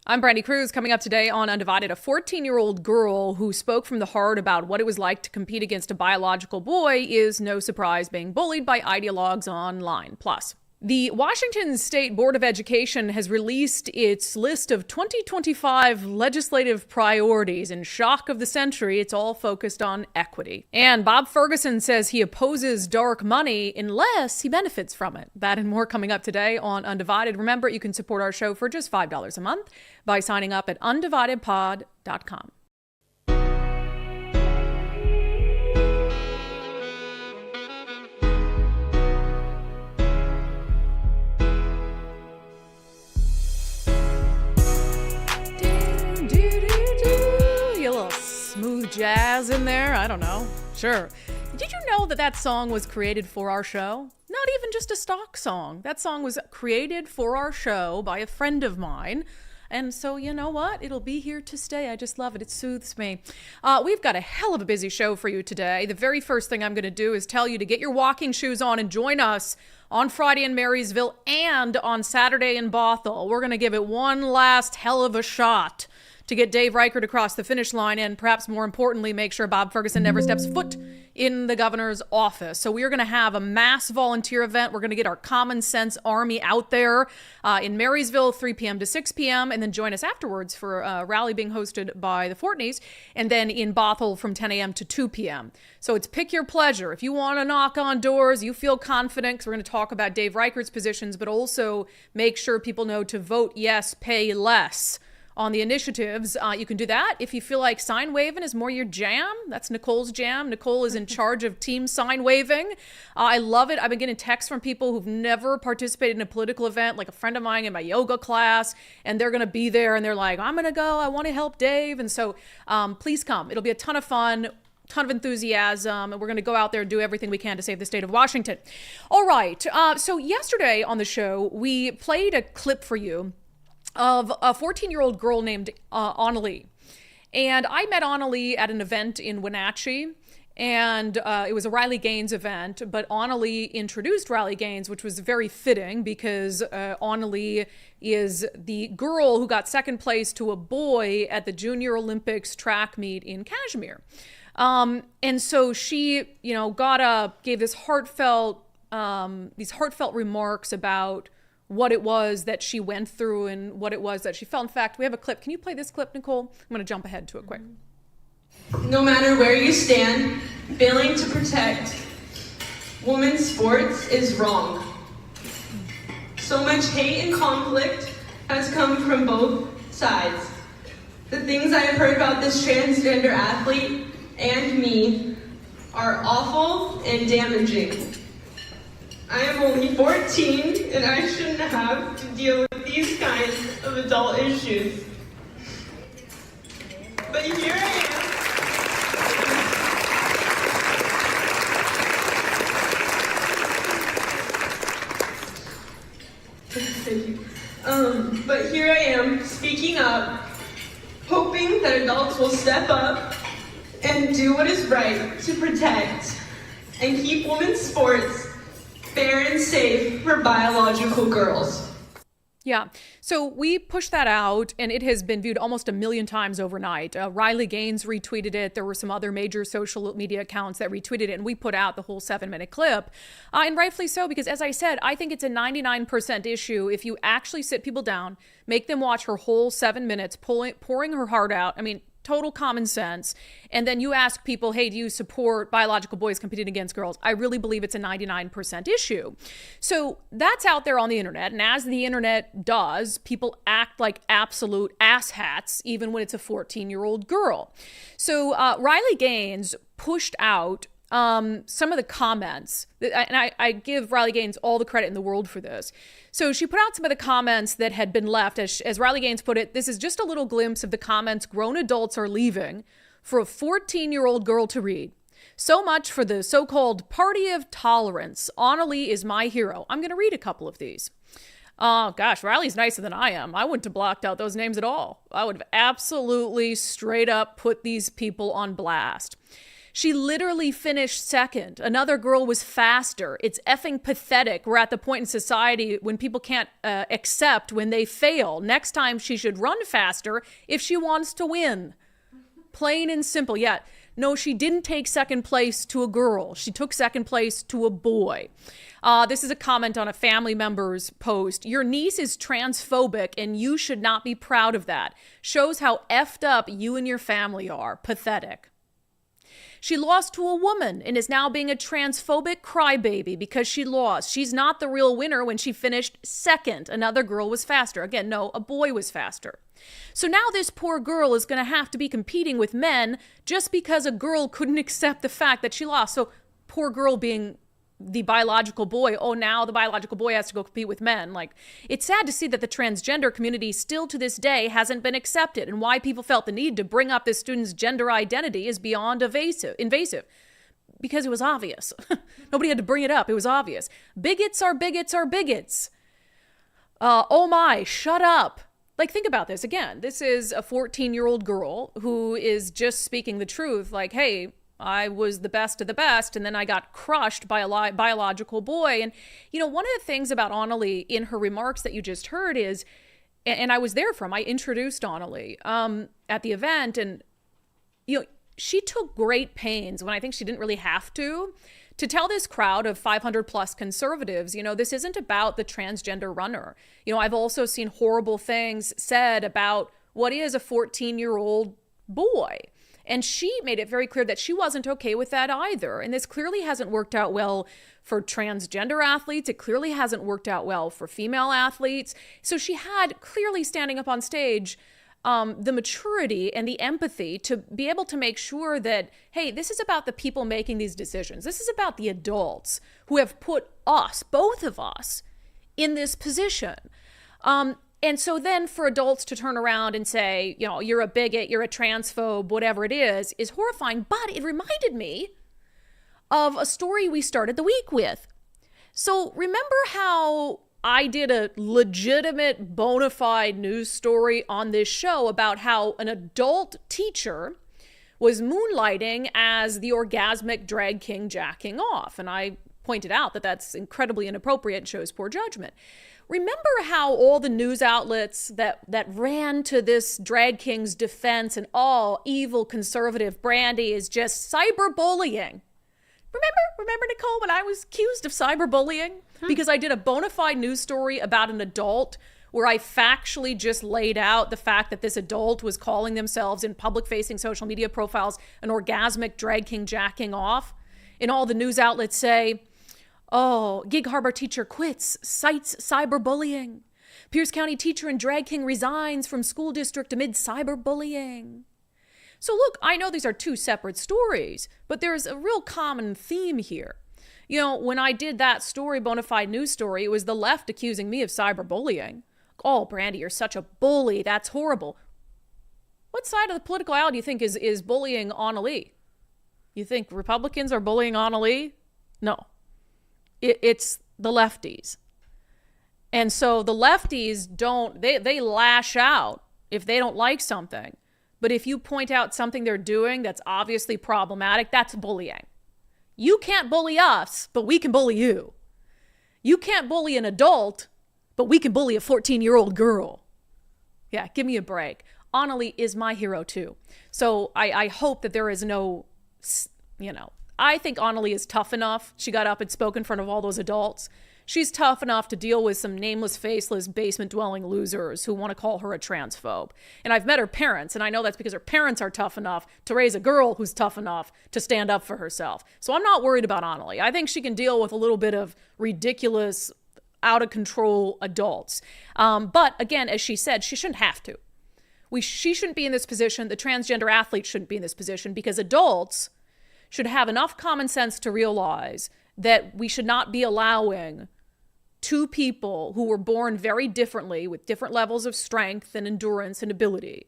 I'm Brandi Kruse. Coming up today on Undivided, a 14-year-old girl who spoke from the heart about what it was like to compete against a biological boy is no surprise being bullied by ideologues online. Plus, the Washington State Board of Education has released its list of 2025 legislative priorities. In shock of the century, it's all focused on equity. And Bob Ferguson says he opposes dark money unless he benefits from it. That and more coming up today on Undivided. Remember, you can support our show for just $5 a month by signing up at undividedpod.com. Smooth jazz in there. I don't know. Sure. Did you know that song was created for our show? Not even just a stock song. That song was created for our show by a friend of mine. And so, you know what? It'll be here to stay. I just love it. It soothes me. We've got a hell of a busy show for you today. The very first thing I'm going to do is tell you to get your walking shoes on and join us on Friday in Marysville and on Saturday in Bothell. We're going to give it one last hell of a shot to get Dave Reichert across the finish line and perhaps more importantly, make sure Bob Ferguson never steps foot in the governor's office. So we are going to have a mass volunteer event. We're going to get our common sense army out there in Marysville, 3 p.m. to 6 p.m. and then join us afterwards for a rally being hosted by the Fortneys and then in Bothell from 10 a.m. to 2 p.m. So it's pick your pleasure. If you want to knock on doors, you feel confident, because we're going to talk about Dave Reichert's positions, but also make sure people know to vote yes, pay less on the initiatives. You can do that. If you feel like sign waving is more your jam, that's Nicole's jam. Nicole is in charge of team sign waving. I love it. I've been getting texts from people who've never participated in a political event, like a friend of mine in my yoga class, and they're going to be there and they're like, I'm going to go. I want to help Dave. And so please come. It'll be a ton of fun. Ton of enthusiasm, and we're going to go out there and do everything we can to save the state of Washington. All right. So yesterday on the show, we played a clip for you of a 14-year-old girl named Annalie. And I met Annalie at an event in Wenatchee, and it was a Riley Gaines event, but Annalie introduced Riley Gaines, which was very fitting because Annalie is the girl who got second place to a boy at the Junior Olympics track meet in Kashmir. And so she, gave these heartfelt remarks about what it was that she went through and what it was that she felt. In fact, we have a clip. Can you play this clip, Nicole? I'm going to jump ahead to it quick. No matter where you stand, failing to protect women's sports is wrong. So much hate and conflict has come from both sides. The things I have heard about this transgender athlete and me are awful and damaging. I am only 14 and I shouldn't have to deal with these kinds of adult issues. But here I am. Thank you. But here I am speaking up, hoping that adults will step up and do what is right to protect and keep women's sports fair and safe for biological girls. Yeah, so we pushed that out and it has been viewed almost 1 million times overnight. Riley Gaines retweeted it. There were some other major social media accounts that retweeted it, and we put out the whole 7-minute clip. And rightfully so, because as I said, I think it's a 99% issue if you actually sit people down, make them watch her whole 7 minutes, pouring her heart out. I mean, total common sense. And then you ask people, hey, do you support biological boys competing against girls? I really believe it's a 99% issue. So that's out there on the internet. And as the internet does, people act like absolute asshats, even when it's a 14-year-old girl. So Riley Gaines pushed out some of the comments, and I give Riley Gaines all the credit in the world for this. So she put out some of the comments that had been left. As Riley Gaines put it, this is just a little glimpse of the comments grown adults are leaving for a 14-year-old girl to read. So much for the so-called party of tolerance. Annalie is my hero. I'm going to read a couple of these. Oh, gosh, Riley's nicer than I am. I wouldn't have blocked out those names at all. I would have absolutely straight up put these people on blast. She literally finished second. Another girl was faster. It's effing pathetic. We're at the point in society when people can't accept when they fail. Next time she should run faster if she wants to win. Plain and simple. Yeah. No, she didn't take second place to a girl. She took second place to a boy. This is a comment on a family member's post. Your niece is transphobic and you should not be proud of that. Shows how effed up you and your family are. Pathetic. She lost to a woman and is now being a transphobic crybaby because she lost. She's not the real winner when she finished second. Another girl was faster. Again, no, a boy was faster. So now this poor girl is going to have to be competing with men just because a girl couldn't accept the fact that she lost. So poor girl being the biological boy. Oh, now the biological boy has to go compete with men. Like, it's sad to see that the transgender community still to this day hasn't been accepted, and why people felt the need to bring up this student's gender identity is beyond invasive. Because it was obvious. Nobody had to bring it up. It was obvious. Bigots are bigots are bigots. Oh my, shut up. Like, think about this. Again, this is a 14-year-old girl who is just speaking the truth. Like, hey, I was the best of the best, and then I got crushed by a biological boy. And, you know, one of the things about Annalie in her remarks that you just heard is, and I was there for him, I introduced Annalie at the event, and, you know, she took great pains when I think she didn't really have to tell this crowd of 500 plus conservatives, you know, this isn't about the transgender runner. You know, I've also seen horrible things said about what is a 14-year-old boy. And she made it very clear that she wasn't okay with that either. And this clearly hasn't worked out well for transgender athletes. It clearly hasn't worked out well for female athletes. So she had clearly, standing up on stage, the maturity and the empathy to be able to make sure that, hey, this is about the people making these decisions. This is about the adults who have put us, both of us, in this position. And so then for adults to turn around and say, you know, you're a bigot, you're a transphobe, whatever it is horrifying. But it reminded me of a story we started the week with. So remember how I did a legitimate bona fide news story on this show about how an adult teacher was moonlighting as the orgasmic drag king jacking off. And I pointed out that that's incredibly inappropriate and shows poor judgment. Remember how all the news outlets that ran to this drag king's defense and all evil conservative Brandi is just cyberbullying. Remember, Nicole, when I was accused of cyberbullying? Because I did a bona fide news story about an adult where I factually just laid out the fact that this adult was calling themselves in public-facing social media profiles an orgasmic drag king jacking off. And all the news outlets say, oh, Gig Harbor teacher quits, cites cyberbullying. Pierce County teacher and drag king resigns from school district amid cyberbullying. So look, I know these are two separate stories, but there's a real common theme here. You know, when I did that story, bona fide news story, it was the left accusing me of cyberbullying. Oh, Brandi, you're such a bully. That's horrible. What side of the political aisle do you think is bullying Annalie? You think Republicans are bullying Annalie? No. It's the lefties. And so the lefties they lash out if they don't like something. But if you point out something they're doing that's obviously problematic, that's bullying. You can't bully us, but we can bully you. You can't bully an adult, but we can bully a 14-year-old girl. Yeah, give me a break. Annalie is my hero too. So I hope that there is no, you know, I think Annalie is tough enough. She got up and spoke in front of all those adults. She's tough enough to deal with some nameless, faceless, basement-dwelling losers who want to call her a transphobe. And I've met her parents, and I know that's because her parents are tough enough to raise a girl who's tough enough to stand up for herself. So I'm not worried about Annalie. I think she can deal with a little bit of ridiculous, out-of-control adults. But again, as she said, she shouldn't have to. She shouldn't be in this position. The transgender athlete shouldn't be in this position because adults should have enough common sense to realize that we should not be allowing two people who were born very differently with different levels of strength and endurance and ability.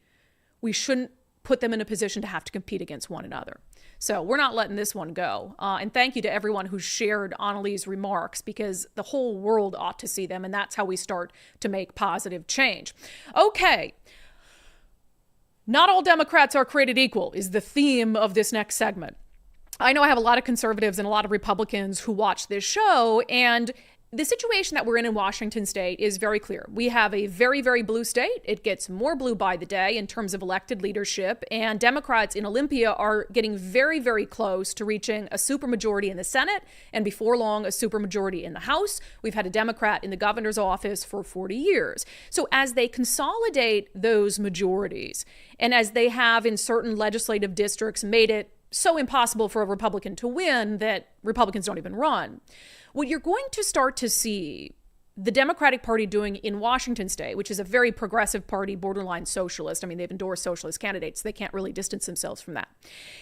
We shouldn't put them in a position to have to compete against one another. So we're not letting this one go. And thank you to everyone who shared Annalie's remarks because the whole world ought to see them. And that's how we start to make positive change. Okay. Not all Democrats are created equal is the theme of this next segment. I know I have a lot of conservatives and a lot of Republicans who watch this show, and the situation that we're in Washington state is very clear. We have a very, very blue state. It gets more blue by the day in terms of elected leadership, and Democrats in Olympia are getting very, very close to reaching a supermajority in the Senate, and before long, a supermajority in the House. We've had a Democrat in the governor's office for 40 years. So as they consolidate those majorities, and as they have in certain legislative districts made it so impossible for a Republican to win that Republicans don't even run, what you're going to start to see the Democratic Party doing in Washington state, which is a very progressive party, borderline socialist. I mean, they've endorsed socialist candidates. They can't really distance themselves from that.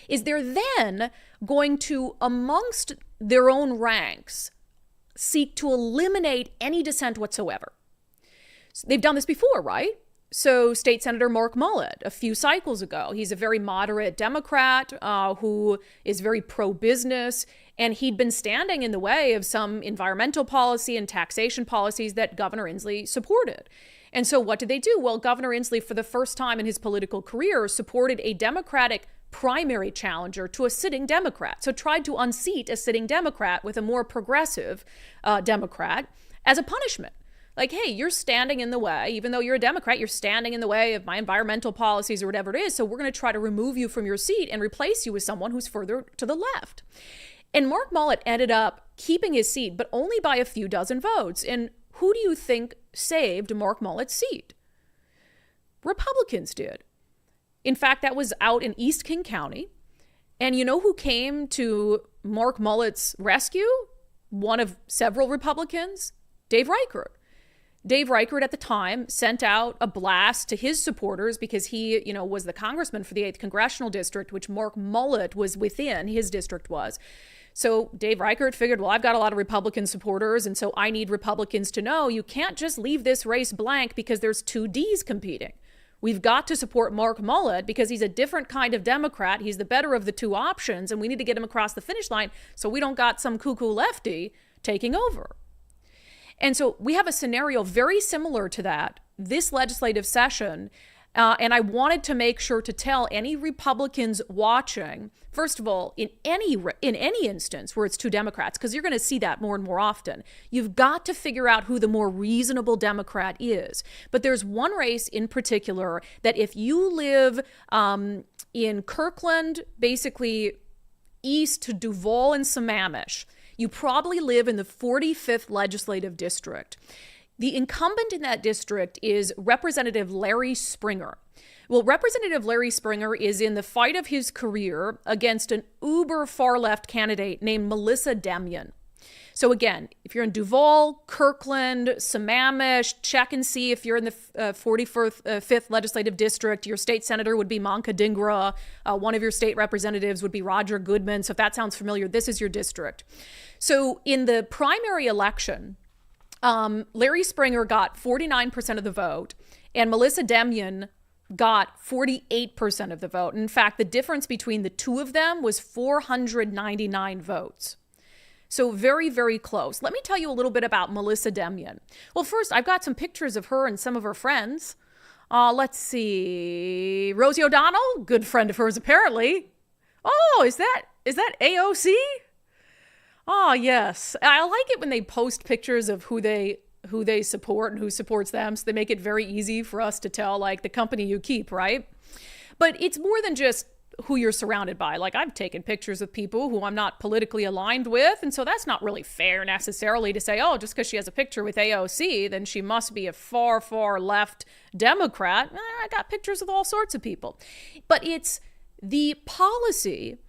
Is they're then going to, amongst their own ranks, seek to eliminate any dissent whatsoever. So they've done this before, right? So State Senator Mark Mullet, a few cycles ago, he's a very moderate Democrat who is very pro-business, and he'd been standing in the way of some environmental policy and taxation policies that Governor Inslee supported. And so what did they do? Well, Governor Inslee, for the first time in his political career, supported a Democratic primary challenger to a sitting Democrat. So tried to unseat a sitting Democrat with a more progressive Democrat as a punishment. Like, hey, you're standing in the way, even though you're a Democrat, you're standing in the way of my environmental policies or whatever it is. So we're going to try to remove you from your seat and replace you with someone who's further to the left. And Mark Mullet ended up keeping his seat, but only by a few dozen votes. And who do you think saved Mark Mullet's seat? Republicans did. In fact, that was out in East King County. And you know who came to Mark Mullet's rescue? One of several Republicans, Dave Reichert. Dave Reichert at the time sent out a blast to his supporters because he, was the congressman for the 8th Congressional District, which Mark Mullet was within, his district was. So Dave Reichert figured, well, I've got a lot of Republican supporters, and so I need Republicans to know you can't just leave this race blank because there's two Ds competing. We've got to support Mark Mullet because he's a different kind of Democrat. He's the better of the two options, and we need to get him across the finish line so we don't got some cuckoo lefty taking over. And so we have a scenario very similar to that this legislative session. And I wanted to make sure to tell any Republicans watching, first of all, in any instance where it's two Democrats, because you're going to see that more and more often, you've got to figure out who the more reasonable Democrat is. But there's one race in particular that if you live in Kirkland, basically east to Duval and Sammamish, you probably live in the 45th legislative district. The incumbent in that district is Representative Larry Springer. Well, Representative Larry Springer is in the fight of his career against an uber far-left candidate named Melissa Demian. So again, if you're in Duval, Kirkland, Sammamish, check and see if you're in the 45th legislative district. Your state senator would be Manka Dhingra. One of your state representatives would be Roger Goodman. So if that sounds familiar, this is your district. So in the primary election, Larry Springer got 49% of the vote, and Melissa Demian got 48% of the vote. In fact, the difference between the two of them was 499 votes. So very, very close. Let me tell you a little bit about Melissa Demian. Well, first, I've got some pictures of her and some of her friends. Let's see. Rosie O'Donnell, good friend of hers, apparently. Oh, is that AOC? Oh, yes. I like it when they post pictures of who they support and who supports them. So they make it very easy for us to tell, like, the company you keep, right? But it's more than just who you're surrounded by. Like, I've taken pictures of people who I'm not politically aligned with. And so that's not really fair necessarily to say, oh, just because she has a picture with AOC, then she must be a far, far left Democrat. I got pictures with all sorts of people. But it's the policy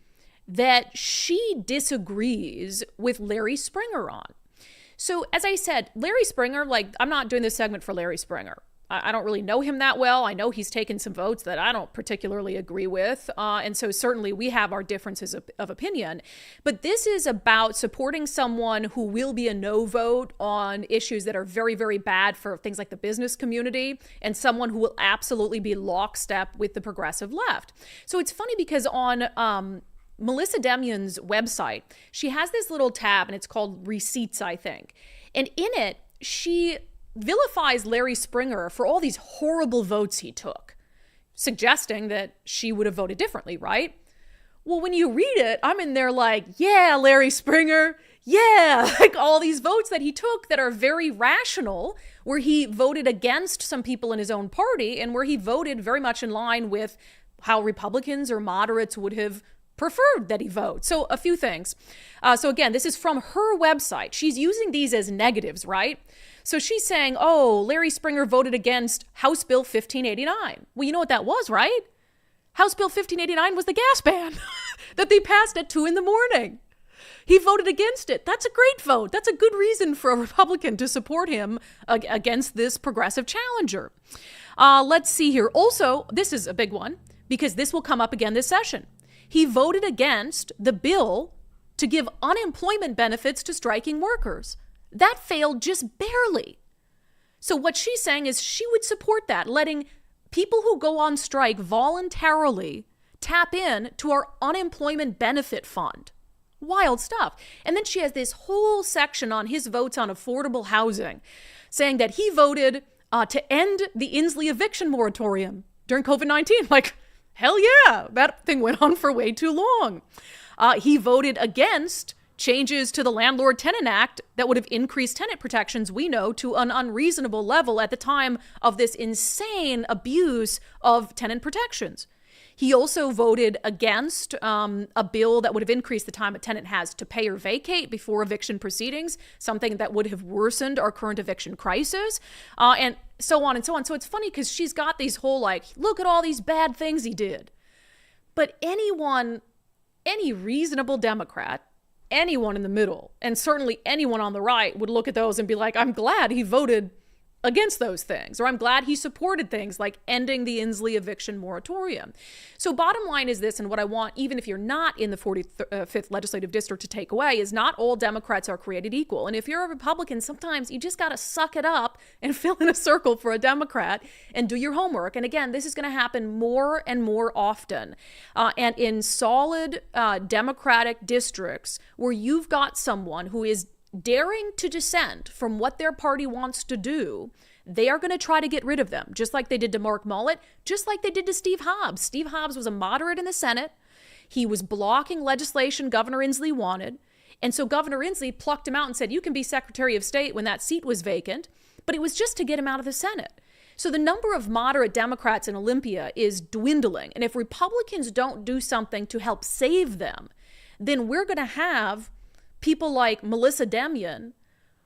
that she disagrees with Larry Springer on. So as I said, Larry Springer, I'm not doing this segment for Larry Springer. I don't really know him that well. I know he's taken some votes that I don't particularly agree with. And so certainly we have our differences of opinion. But this is about supporting someone who will be a no vote on issues that are very, very bad for things like the business community, and someone who will absolutely be lockstep with the progressive left. So it's funny because on Melissa Demian's website, she has this little tab and it's called Receipts, I think. And in it, she vilifies Larry Springer for all these horrible votes he took, suggesting that she would have voted differently, right? Well, when you read it, I'm in there like, yeah, Larry Springer. Yeah, like all these votes that he took that are very rational, where he voted against some people in his own party and where he voted very much in line with how Republicans or moderates would have preferred that he vote. So a few things. So again, this is from her website. She's using these as negatives, right? So she's saying, oh, Larry Springer voted against House Bill 1589. Well, you know what that was, right? House Bill 1589 was the gas ban that they passed at 2 a.m. He voted against it. That's a great vote. That's a good reason for a Republican to support him against this progressive challenger. Let's see here. Also, this is a big one because this will come up again this session. He voted against the bill to give unemployment benefits to striking workers. That failed just barely. So what she's saying is she would support that, letting people who go on strike voluntarily tap in to our unemployment benefit fund. Wild stuff. And then she has this whole section on his votes on affordable housing, saying that he voted to end the Inslee eviction moratorium during COVID-19. Like, hell yeah, that thing went on for way too long. He voted against changes to the Landlord-Tenant Act that would have increased tenant protections, we know, to an unreasonable level at the time of this insane abuse of tenant protections. He also voted against a bill that would have increased the time a tenant has to pay or vacate before eviction proceedings, something that would have worsened our current eviction crisis, and so on and so on. So it's funny because she's got these whole, like, look at all these bad things he did. But anyone, any reasonable Democrat, anyone in the middle, and certainly anyone on the right would look at those and be like, I'm glad he voted against those things, or I'm glad he supported things like ending the Inslee eviction moratorium. So bottom line is this, and what I want, even if you're not in the 45th legislative district, to take away is not all Democrats are created equal. And if you're a Republican, sometimes you just got to suck it up and fill in a circle for a Democrat and do your homework. And again, this is going to happen more and more often. And in solid Democratic districts where you've got someone who is daring to dissent from what their party wants to do, they are going to try to get rid of them, just like they did to Mark Mullet, just like they did to Steve Hobbs. Steve Hobbs was a moderate in the Senate. He was blocking legislation Governor Inslee wanted. And so Governor Inslee plucked him out and said, you can be Secretary of State when that seat was vacant. But it was just to get him out of the Senate. So the number of moderate Democrats in Olympia is dwindling. And if Republicans don't do something to help save them, then we're going to have people like Melissa Demian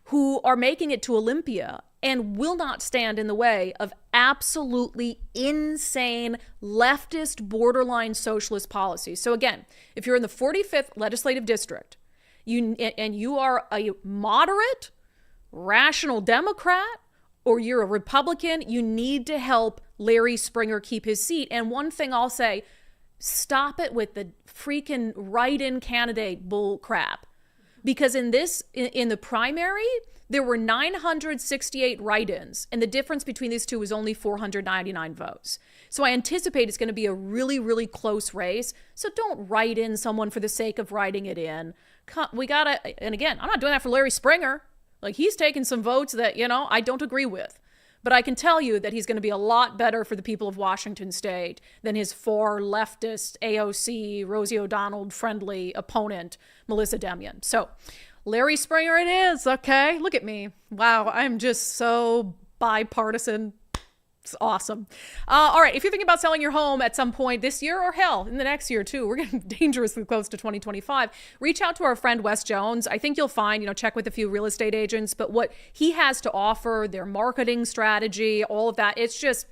who are making it to Olympia and will not stand in the way of absolutely insane leftist borderline socialist policies. So again, if you're in the 45th legislative district, you are a moderate, rational Democrat, or you're a Republican, you need to help Larry Springer keep his seat. And one thing I'll say, stop it with the freaking write-in candidate bull crap. Because in the primary, there were 968 write-ins, and the difference between these two was only 499 votes. So I anticipate it's going to be a really, really close race. So don't write in someone for the sake of writing it in. We gotta, and again, I'm not doing that for Larry Springer. Like, he's taking some votes that, I don't agree with. But I can tell you that he's going to be a lot better for the people of Washington State than his far leftist AOC, Rosie O'Donnell friendly opponent, Melissa Demian. So Larry Springer it is, okay? Look at me. Wow, I'm just so bipartisan. It's awesome. All right, if you're thinking about selling your home at some point this year, or hell, in the next year too, we're getting dangerously close to 2025, reach out to our friend Wes Jones. I think you'll find, check with a few real estate agents, but what he has to offer, their marketing strategy, all of that, it's just,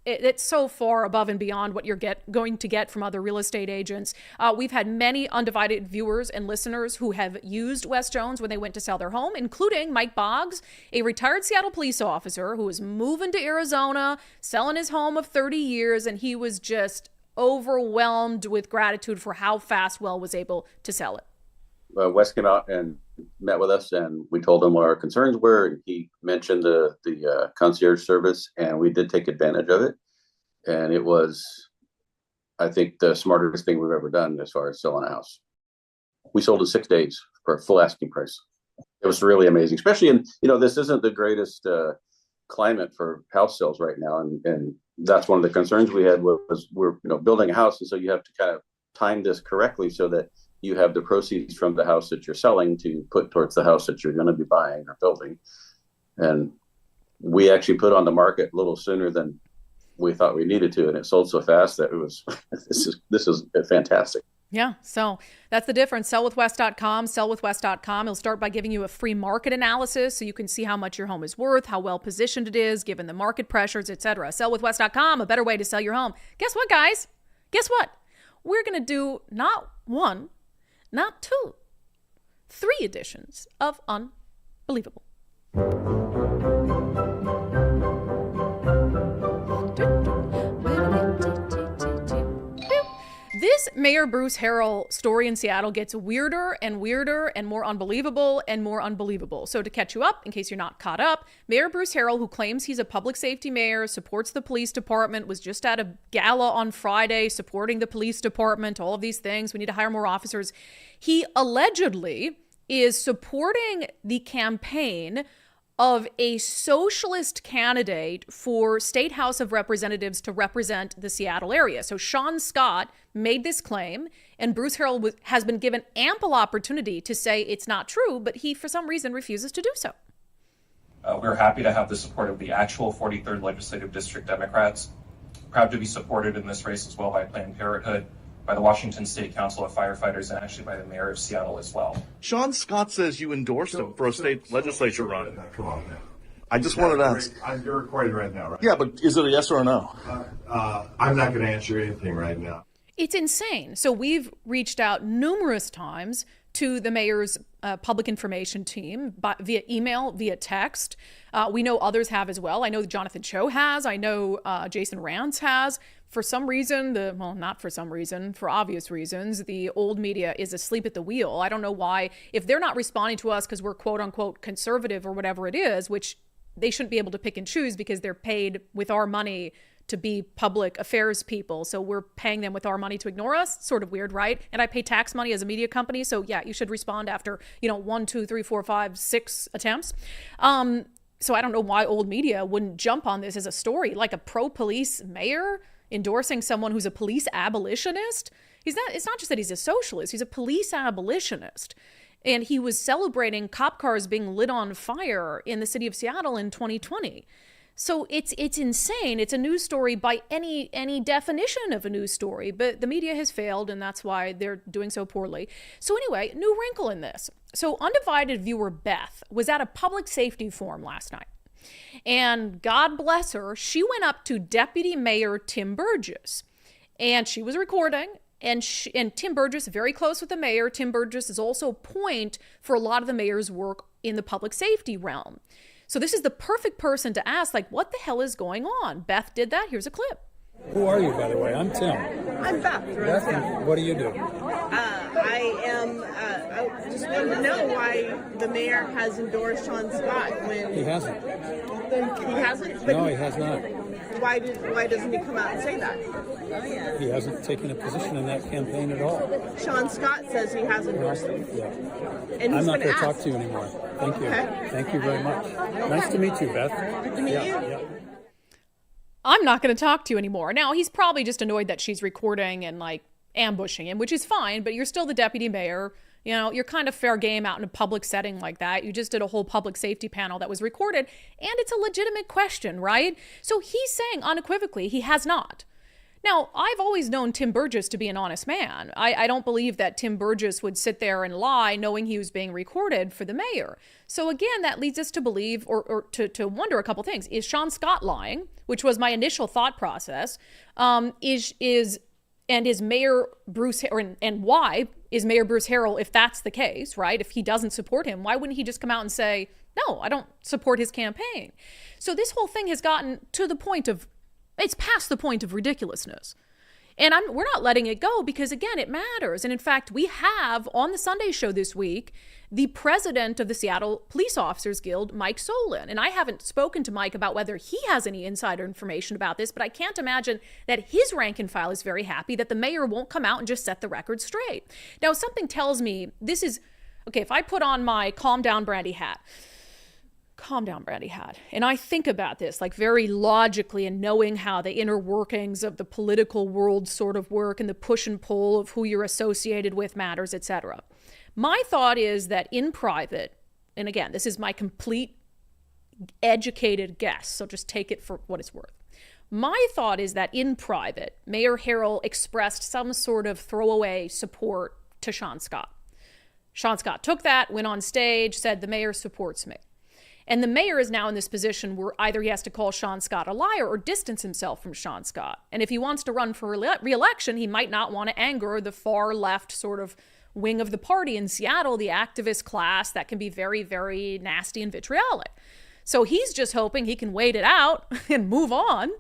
it's so far above and beyond what you're going to get from other real estate agents. We've had many undivided viewers and listeners who have used Wes Jones when they went to sell their home, including Mike Boggs, a retired Seattle police officer who was moving to Arizona, selling his home of 30 years, and he was just overwhelmed with gratitude for how fast Well was able to sell it. Wes came out and met with us, and we told him what our concerns were. And he mentioned the concierge service, and we did take advantage of it. And it was, I think, the smartest thing we've ever done as far as selling a house. We sold in 6 days for a full asking price. It was really amazing, especially in, this isn't the greatest climate for house sales right now. And that's one of the concerns we had was we're, building a house. And so you have to kind of time this correctly so that you have the proceeds from the house that you're selling to put towards the house that you're going to be buying or building. And we actually put on the market a little sooner than we thought we needed to, and it sold so fast that it was this is fantastic. Yeah, so that's the difference. Sellwithwest.com, sellwithwest.com. It'll start by giving you a free market analysis so you can see how much your home is worth, how well positioned it is, given the market pressures, etc. Sellwithwest.com, a better way to sell your home. Guess what, guys? Guess what? We're going to do not one, not two, 3 editions of Unbelievable. This Mayor Bruce Harrell story in Seattle gets weirder and weirder and more unbelievable and more unbelievable. So to catch you up, in case you're not caught up, Mayor Bruce Harrell, who claims he's a public safety mayor, supports the police department, was just at a gala on Friday supporting the police department, all of these things. We need to hire more officers. He allegedly is supporting the campaign of a socialist candidate for State House of Representatives to represent the Seattle area. So Sean Scott made this claim, and Bruce Harrell has been given ample opportunity to say it's not true, but he, for some reason, refuses to do so. We're happy to have the support of the actual 43rd Legislative District Democrats. Proud to be supported in this race as well by Planned Parenthood, by the Washington State Council of Firefighters, and actually by the mayor of Seattle as well. Sean Scott says you endorsed him for a state legislature run. Come on, man. I just wanted to ask. You're recording right now, right? Yeah, but is it a yes or a no? I'm not going to answer anything right now. It's insane. So we've reached out numerous times to the mayor's public information team via email, via text. We know others have as well. I know Jonathan Cho has. I know Jason Rance has. For some reason, not for some reason, for obvious reasons, the old media is asleep at the wheel. I don't know why. If they're not responding to us because we're quote unquote conservative or whatever it is, which they shouldn't be able to pick and choose because they're paid with our money to be public affairs people. So we're paying them with our money to ignore us. Sort of weird, right? And I pay tax money as a media company. So yeah, you should respond after, 1, 2, 3, 4, 5, 6 attempts. So I don't know why old media wouldn't jump on this as a story, like a pro-police mayor endorsing someone who's a police abolitionist. It's not just that he's a socialist, he's a police abolitionist. And he was celebrating cop cars being lit on fire in the city of Seattle in 2020. So it's insane. It's a news story by any definition of a news story, but the media has failed, and that's why they're doing so poorly. So anyway, new wrinkle in this. So undivided viewer Beth was at a public safety forum last night. And God bless her, she went up to Deputy Mayor Tim Burgess, and she was recording. And Tim Burgess, very close with the mayor. Tim Burgess is also point for a lot of the mayor's work in the public safety realm. So this is the perfect person to ask, what the hell is going on? Beth did that. Here's a clip. Who are you, by the way? I'm Tim. I'm Beth. Beth, what do you do? I just want to know why the mayor has endorsed Sean Scott when He hasn't. he hasn't. No, he has not. Why doesn't he come out and say that? He hasn't taken a position in that campaign at all. Sean Scott says he has endorsed him. Yeah. And I'm he's not been going to talk asked. to you anymore. Thank you. Okay. Thank you very much. Nice to meet you, Beth. Good to meet you. Yeah. I'm not going to talk to you anymore. Now, he's probably just annoyed that she's recording and ambushing him, which is fine, but you're still the deputy mayor. You're kind of fair game out in a public setting like that. You just did a whole public safety panel that was recorded, and it's a legitimate question, right? So he's saying unequivocally he has not. Now, I've always known Tim Burgess to be an honest man. I don't believe that Tim Burgess would sit there and lie knowing he was being recorded for the mayor. So again, that leads us to believe or to wonder a couple things. Is Sean Scott lying, which was my initial thought process? Is Mayor Bruce, and why is Mayor Bruce Harrell, if that's the case, right? If he doesn't support him, why wouldn't he just come out and say, no, I don't support his campaign? So this whole thing has gotten to the point of, it's past the point of ridiculousness. And we're not letting it go because, again, it matters. And in fact, we have on the Sunday show this week, the president of the Seattle Police Officers Guild, Mike Solon. And I haven't spoken to Mike about whether he has any insider information about this, but I can't imagine that his rank and file is very happy that the mayor won't come out and just set the record straight. Now, something tells me this is, okay, if I put on my calm down Brandi hat, calm down, Brandi had. And I think about this like very logically and knowing how the inner workings of the political world sort of work and the push and pull of who you're associated with matters, etc. My thought is that in private, and again, this is my complete educated guess, so just take it for what it's worth. My thought is that in private, Mayor Harrell expressed some sort of throwaway support to Sean Scott. Sean Scott took that, went on stage, said the mayor supports me. And the mayor is now in this position where either he has to call Sean Scott a liar or distance himself from Sean Scott. And if he wants to run for re-election, he might not want to anger the far left sort of wing of the party in Seattle, the activist class that can be very, very nasty and vitriolic. So he's just hoping he can wait it out and move on,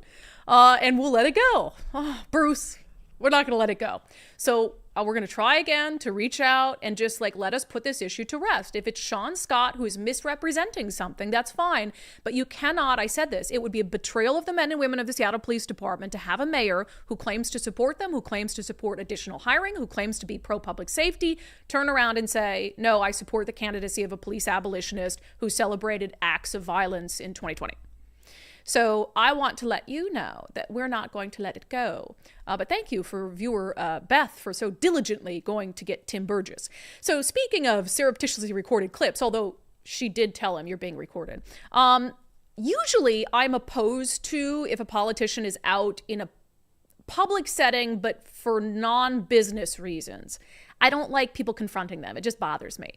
and we'll let it go. Oh, Bruce, we're not going to let it go. So we're going to try again to reach out and just like let us put this issue to rest. If it's Sean Scott who is misrepresenting something, that's fine. But you cannot, I said this, it would be a betrayal of the men and women of the Seattle Police Department to have a mayor who claims to support them, who claims to support additional hiring, who claims to be pro-public safety, turn around and say, no, I support the candidacy of a police abolitionist who celebrated acts of violence in 2020. So I want to let you know that we're not going to let it go. But thank you for viewer Beth for so diligently going to get Tim Burgess. So speaking of surreptitiously recorded clips, although she did tell him you're being recorded, usually I'm opposed to if a politician is out in a public setting, but for non-business reasons. I don't like people confronting them. It just bothers me.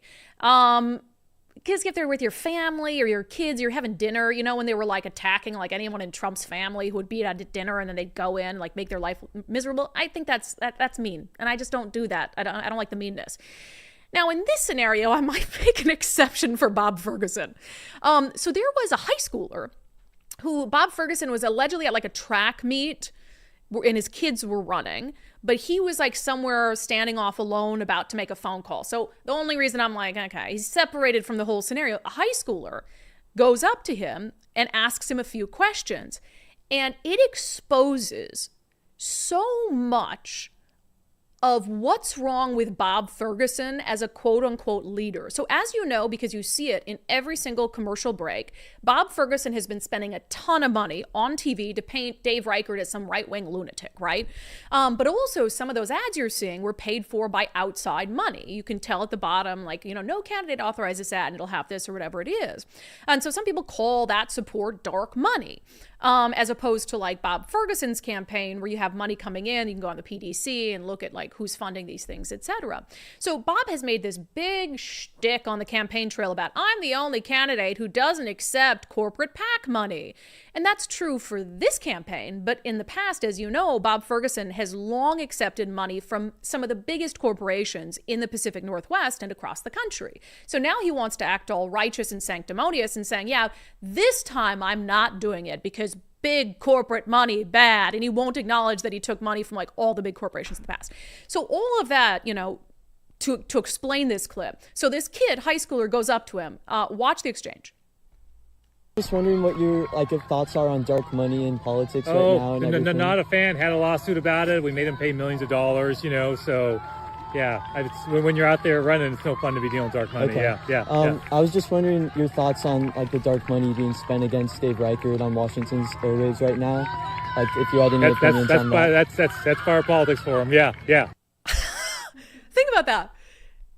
Because if they're with your family or your kids, you're having dinner, you know, when they were like attacking like anyone in Trump's family who would be at dinner and then they'd go in, like make their life miserable. I think that's mean. And I just don't do that. I don't like the meanness. Now, in this scenario, I might make an exception for Bob Ferguson. So there was a high schooler who Bob Ferguson was allegedly at like a track meet and his kids were running, but he was like somewhere standing off alone about to make a phone call. So the only reason I'm like, okay, he's separated from the whole scenario. A high schooler goes up to him and asks him a few questions, and it exposes so much of what's wrong with Bob Ferguson as a quote-unquote leader. So as you know, because you see it in every single commercial break, Bob Ferguson has been spending a ton of money on TV to paint Dave Reichert as some right-wing lunatic, right? But also some of those ads you're seeing were paid for by outside money. You can tell at the bottom, like, you know, no candidate authorized this ad and it'll have this or whatever it is. And so some people call that support dark money. As opposed to like Bob Ferguson's campaign where you have money coming in, you can go on the PDC and look at like who's funding these things, etc. So Bob has made this big shtick on the campaign trail about I'm the only candidate who doesn't accept corporate PAC money. And that's true for this campaign, but in the past, as you know, Bob Ferguson has long accepted money from some of the biggest corporations in the Pacific Northwest and across the country. So now he wants to act all righteous and sanctimonious and saying, yeah, this time I'm not doing it because big corporate money, bad. And he won't acknowledge that he took money from like all the big corporations in the past. So all of that, you know, to explain this clip. So this kid, high schooler, goes up to him. Watch the exchange. Just wondering what your thoughts are on dark money in politics right now. And not a fan. Had a lawsuit about it. We made him pay millions of dollars, you know, so yeah, when you're out there running, it's no fun to be dealing with dark money. Okay. Yeah. I was just wondering your thoughts on like the dark money being spent against Dave Reichert on Washington's airwaves right now. Like if you had any opinions on that. That's fire politics for him. Yeah. Think about that.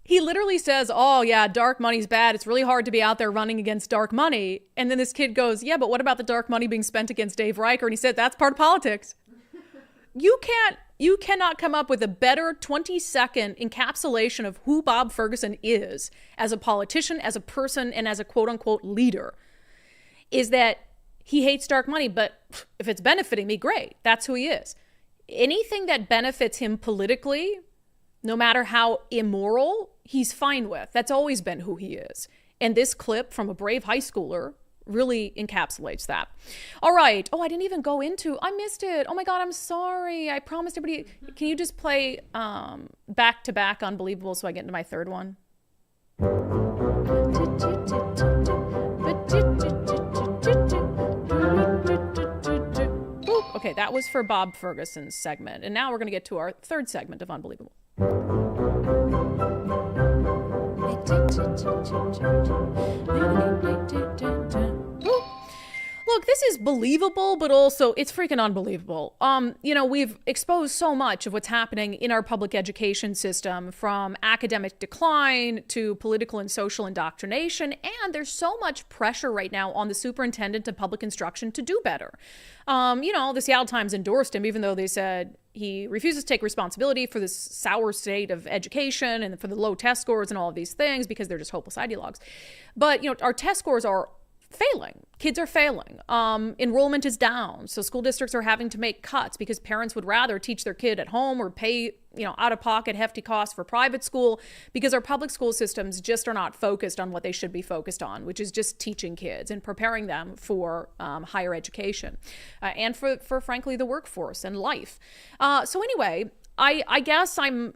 He literally says, oh yeah, dark money's bad. It's really hard to be out there running against dark money. And then this kid goes, yeah, but what about the dark money being spent against Dave Reichert? And he said, that's part of politics. You cannot come up with a better 20-second encapsulation of who Bob Ferguson is as a politician, as a person, and as a quote-unquote leader, is that he hates dark money, but if it's benefiting me, great. That's who he is. Anything that benefits him politically, no matter how immoral, he's fine with. That's always been who he is. And this clip from a brave high schooler really encapsulates that. All right. Oh, I didn't even go into, I missed it. Oh my God, I'm sorry. I promised everybody. Can you just play back to back Unbelievable so I get into my third one? Okay, that was for Bob Ferguson's segment. And now we're going to get to our third segment of Unbelievable. Look, this is believable, but also it's freaking unbelievable. We've exposed so much of what's happening in our public education system, from academic decline to political and social indoctrination, and there's so much pressure right now on the superintendent of public instruction to do better. The Seattle Times endorsed him, even though they said he refuses to take responsibility for this sour state of education and for the low test scores and all of these things because they're just hopeless ideologues. But, our test scores are failing. Kids are failing. Enrollment is down. So school districts are having to make cuts because parents would rather teach their kid at home or pay, out of pocket hefty costs for private school, because our public school systems just are not focused on what they should be focused on, which is just teaching kids and preparing them for higher education and for frankly, the workforce and life. So anyway, I guess I'm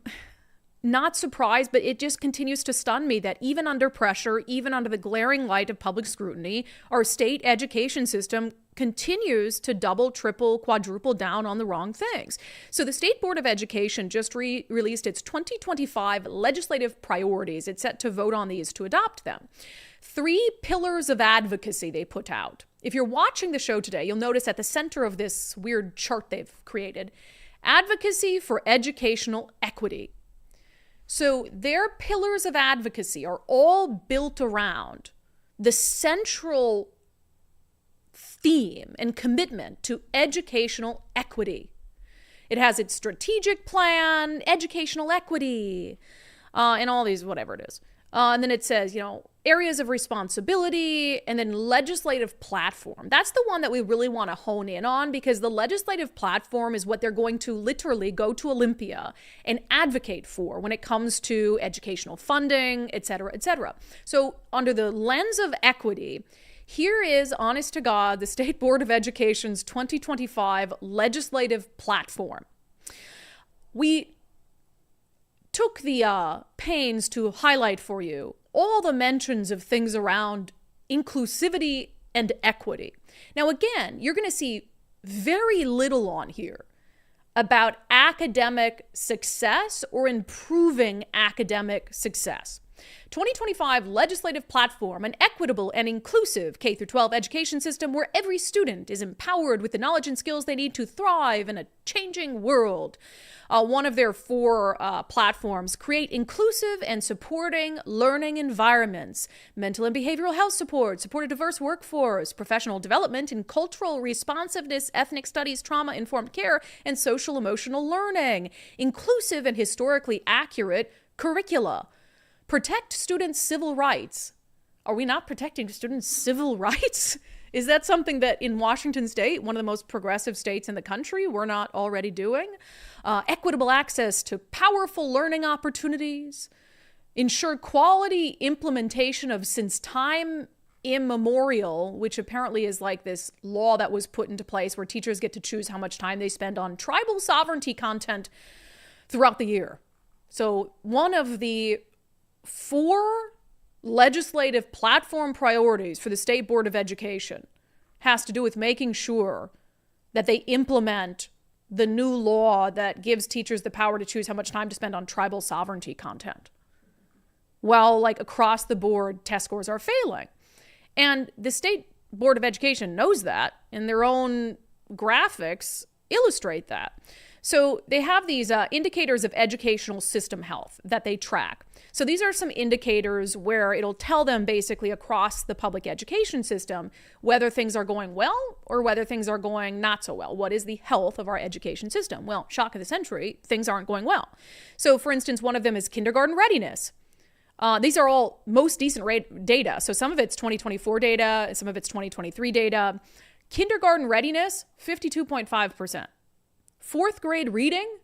not surprised, but it just continues to stun me that even under pressure, even under the glaring light of public scrutiny, our state education system continues to double, triple, quadruple down on the wrong things. So the State Board of Education just released its 2025 legislative priorities. It's set to vote on these to adopt them. 3 pillars of advocacy they put out. If you're watching the show today, you'll notice at the center of this weird chart they've created, advocacy for educational equity. So their pillars of advocacy are all built around the central theme and commitment to educational equity. It has its strategic plan, educational equity, and all these, whatever it is. And then it says, areas of responsibility, and then legislative platform. That's the one that we really want to hone in on, because the legislative platform is what they're going to literally go to Olympia and advocate for when it comes to educational funding, et cetera, et cetera. So under the lens of equity, here is, honest to God, the State Board of Education's 2025 legislative platform. We took the pains to highlight for you all the mentions of things around inclusivity and equity. Now, again, you're going to see very little on here about academic success or improving academic success. 2025 legislative platform, an equitable and inclusive K-12 education system where every student is empowered with the knowledge and skills they need to thrive in a changing world. One of their 4 platforms: create inclusive and supporting learning environments, mental and behavioral health support a diverse workforce, professional development in cultural responsiveness, ethnic studies, trauma-informed care, and social emotional learning, inclusive and historically accurate curricula, protect students' civil rights. Are we not protecting students' civil rights? Is that something that in Washington state, one of the most progressive states in the country, we're not already doing? Equitable access to powerful learning opportunities. Ensure quality implementation of since time immemorial, which apparently is like this law that was put into place where teachers get to choose how much time they spend on tribal sovereignty content throughout the year. So one of the 4 legislative platform priorities for the State Board of Education has to do with making sure that they implement the new law that gives teachers the power to choose how much time to spend on tribal sovereignty content. Well, across the board, test scores are failing. And the State Board of Education knows that, and their own graphics illustrate that. So they have these indicators of educational system health that they track. So these are some indicators where it'll tell them basically across the public education system whether things are going well or whether things are going not so well. What is the health of our education system? Well, shock of the century, things aren't going well. So for instance, one of them is kindergarten readiness. These are all most decent data. So some of it's 2024 data, some of it's 2023 data. Kindergarten readiness, 52.5%. 4th grade reading,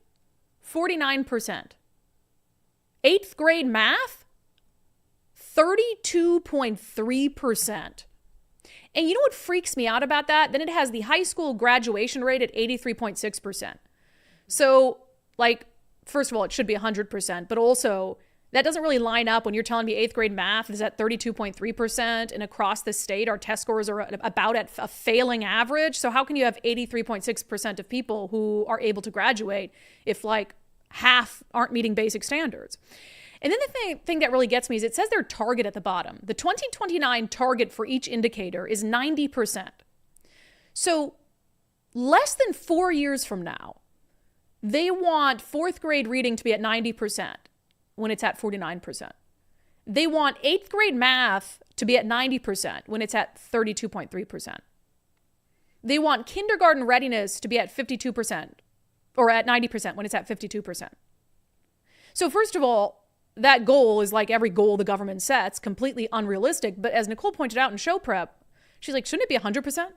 49%. 8th grade math, 32.3%. And you know what freaks me out about that? Then it has the high school graduation rate at 83.6%. So, first of all, it should be 100%, but also that doesn't really line up when you're telling me 8th grade math is at 32.3%, and across the state, our test scores are about at a failing average. So how can you have 83.6% of people who are able to graduate if half aren't meeting basic standards? And then the thing that really gets me is it says their target at the bottom. The 2029 target for each indicator is 90%. So less than 4 years from now, they want fourth grade reading to be at 90% when it's at 49%. They want eighth grade math to be at 90% when it's at 32.3%. They want kindergarten readiness to be at 52% or at 90% when it's at 52%. So first of all, that goal is like every goal the government sets, completely unrealistic. But as Nicole pointed out in show prep, she's like, shouldn't it be 100%?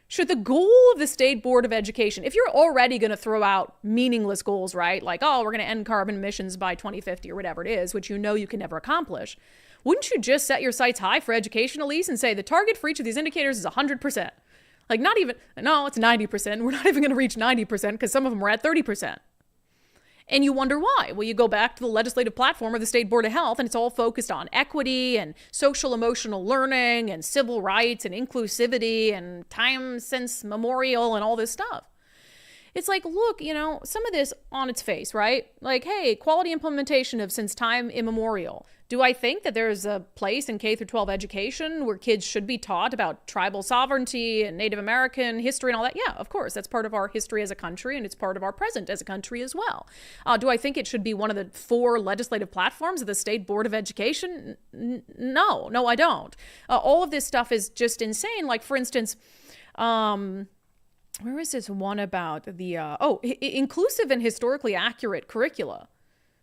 Should the goal of the State Board of Education, if you're already going to throw out meaningless goals, right? Like, oh, we're going to end carbon emissions by 2050 or whatever it is, which you know you can never accomplish. Wouldn't you just set your sights high for education, Elise, and say the target for each of these indicators is 100%? Like not even, no, it's 90%. We're not even going to reach 90% because some of them are at 30%. And you wonder why. Well, you go back to the legislative platform of the State Board of Health, and it's all focused on equity and social emotional learning and civil rights and inclusivity and time since memorial and all this stuff. It's like, look, you know, some of this on its face, right? Like, hey, quality implementation of since time immemorial. Do I think that there's a place in K through 12 education where kids should be taught about tribal sovereignty and Native American history and all that? Yeah, of course. That's part of our history as a country, and it's part of our present as a country as well. Do I think it should be one of the 4 legislative platforms of the State Board of Education? No, I don't. All of this stuff is just insane. Like, for instance, where is this one about the, inclusive and historically accurate curricula?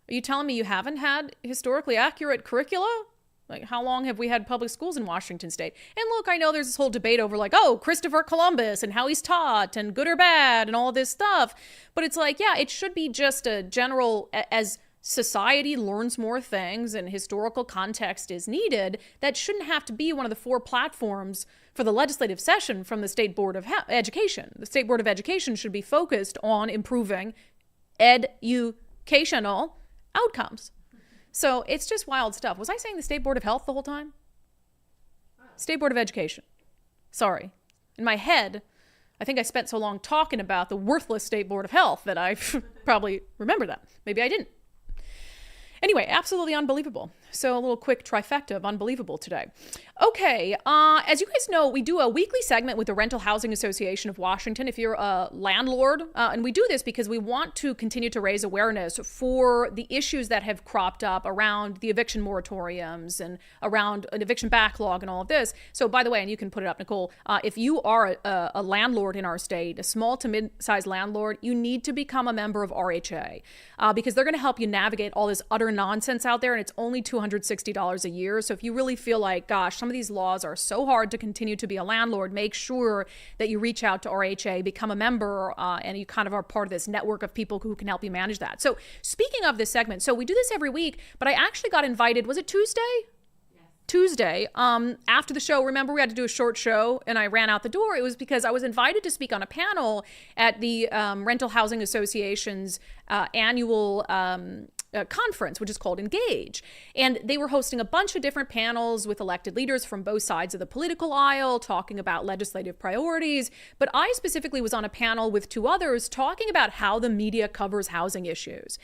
Are you telling me you haven't had historically accurate curricula? Like, how long have we had public schools in Washington State? And look, I know there's this whole debate over like, oh, Christopher Columbus and how he's taught and good or bad and all this stuff. But it's like, yeah, it should be just a general, as society learns more things and historical context is needed, that shouldn't have to be one of the 4 platforms for the legislative session from the State Board of Education. The State Board of Education should be focused on improving educational outcomes. So it's just wild stuff. Was I saying the State Board of Health the whole time? State Board of Education. Sorry. In my head, I think I spent so long talking about the worthless State Board of Health that I probably remember that. Maybe I didn't. Anyway, absolutely unbelievable. So a little quick trifecta of unbelievable today. Okay, as you guys know, we do a weekly segment with the Rental Housing Association of Washington if you're a landlord. And we do this because we want to continue to raise awareness for the issues that have cropped up around the eviction moratoriums and around an eviction backlog and all of this. So by the way, and you can put it up, Nicole, if you are a landlord in our state, a small to mid-sized landlord, you need to become a member of RHA because they're going to help you navigate all this utter nonsense out there, and it's only $260 a year. So if you really feel like, gosh, some of these laws are so hard to continue to be a landlord, make sure that you reach out to RHA, become a member, and you kind of are part of this network of people who can help you manage that. So speaking of this segment, so we do this every week, but I actually got invited, was it Tuesday? Tuesday, after the show. Remember, we had to do a short show and I ran out the door. It was because I was invited to speak on a panel at the Rental Housing Association's annual conference, which is called Engage. And they were hosting a bunch of different panels with elected leaders from both sides of the political aisle, talking about legislative priorities. But I specifically was on a panel with 2 others talking about how the media covers housing issues.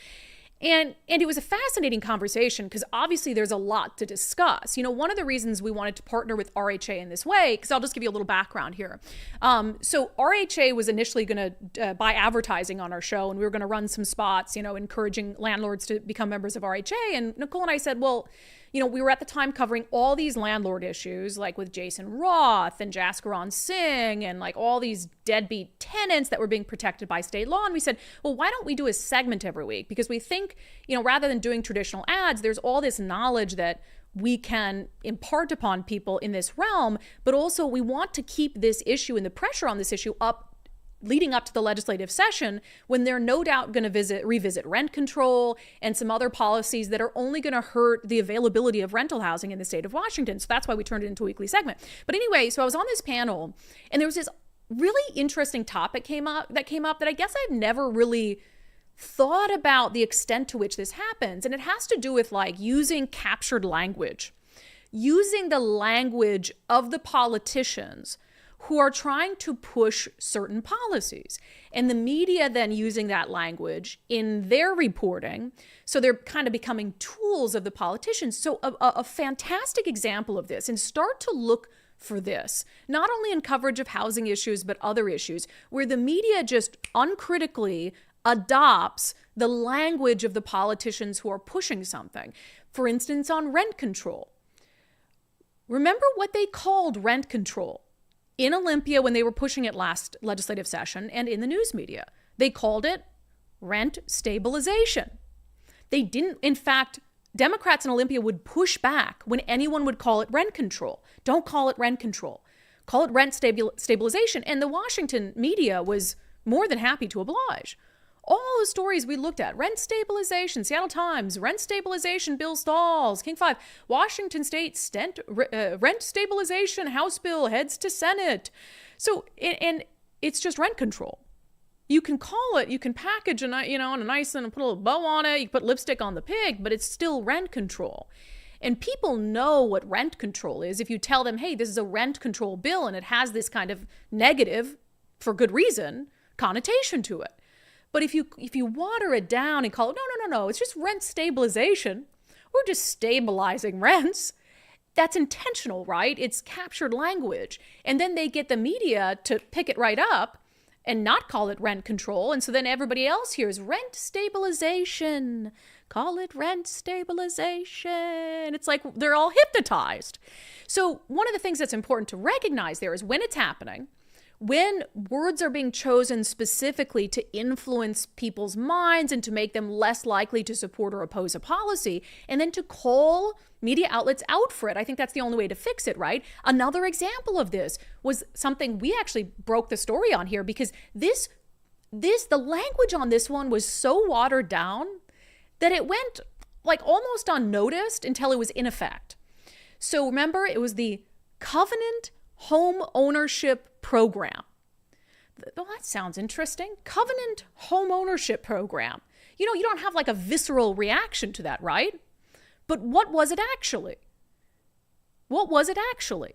And it was a fascinating conversation because obviously there's a lot to discuss. You know, one of the reasons we wanted to partner with RHA in this way, because I'll just give you a little background here. So RHA was initially going to buy advertising on our show, and we were going to run some spots, you know, encouraging landlords to become members of RHA. And Nicole and I said, well, you know, we were at the time covering all these landlord issues, like with Jason Roth and Jaskaran Singh and like all these deadbeat tenants that were being protected by state law. And we said, well, why don't we do a segment every week? Because we think, you know, rather than doing traditional ads, there's all this knowledge that we can impart upon people in this realm, but also we want to keep this issue and the pressure on this issue up leading up to the legislative session, when they're no doubt going to revisit rent control and some other policies that are only going to hurt the availability of rental housing in the state of Washington. So that's why we turned it into a weekly segment. But anyway, so I was on this panel and there was this really interesting topic came up that I guess I've never really thought about the extent to which this happens. And it has to do with like using captured language, using the language of the politicians who are trying to push certain policies. And the media then using that language in their reporting. So they're kind of becoming tools of the politicians. So a fantastic example of this, and start to look for this, not only in coverage of housing issues, but other issues, where the media just uncritically adopts the language of the politicians who are pushing something. For instance, on rent control. Remember what they called rent control in Olympia when they were pushing it last legislative session and in the news media. They called it rent stabilization. They didn't, in fact, Democrats in Olympia would push back when anyone would call it rent control. Don't call it rent control. Call it rent stabilization. And the Washington media was more than happy to oblige. All the stories we looked at, rent stabilization, Seattle Times, rent stabilization bill stalls, King 5, Washington State rent stabilization House bill heads to Senate. So, and it's just rent control. You can call it, you can package and a nice and put a little bow on it, you can put lipstick on the pig, but it's still rent control. And people know what rent control is. If you tell them, hey, this is a rent control bill and it has this kind of negative, for good reason, connotation to it. But if you water it down and call it, no, it's just rent stabilization. We're just stabilizing rents. That's intentional, right? It's captured language. And then they get the media to pick it right up and not call it rent control. And so then everybody else hears rent stabilization. Call it rent stabilization. It's like they're all hypnotized. So one of the things that's important to recognize there is when it's happening, when words are being chosen specifically to influence people's minds and to make them less likely to support or oppose a policy, and then to call media outlets out for it. I think that's the only way to fix it, right? Another example of this was something we actually broke the story on here, because the language on this one was so watered down that it went like almost unnoticed until it was in effect. So remember, it was the Covenant Home Ownership Program. Well, that sounds interesting. Covenant Home Ownership Program. You know, you don't have like a visceral reaction to that, right? But what was it actually? What was it actually?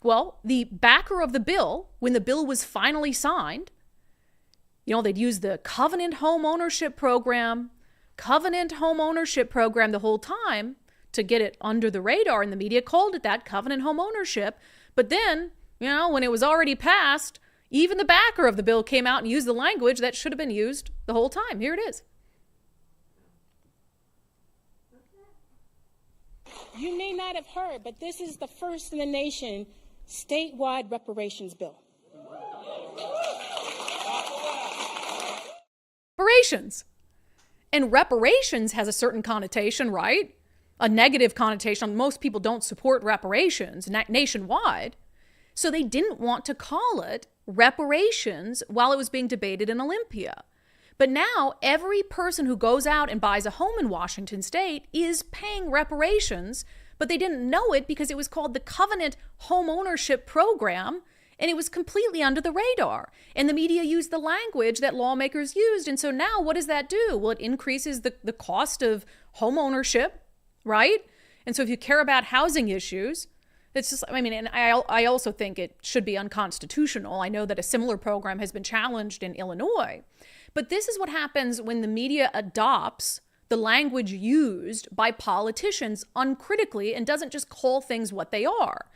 Well, the backer of the bill, when the bill was finally signed, they'd use the Covenant Home Ownership Program the whole time to get it under the radar, and the media called it that, Covenant Home Ownership. But then, when it was already passed, even the backer of the bill came out and used the language that should have been used the whole time. Here it is. You may not have heard, but this is the first in the nation statewide reparations bill. Reparations. And reparations has a certain connotation, right? A negative connotation. Most people don't support reparations nationwide. So they didn't want to call it reparations while it was being debated in Olympia. But now every person who goes out and buys a home in Washington State is paying reparations, but they didn't know it because it was called the Covenant Home Ownership Program, and it was completely under the radar. And the media used the language that lawmakers used. And so now what does that do? Well, it increases the cost of home ownership, right? And so if you care about housing issues, it's just, and I also think it should be unconstitutional. I know that a similar program has been challenged in Illinois. But this is what happens when the media adopts the language used by politicians uncritically and doesn't just call things what they are.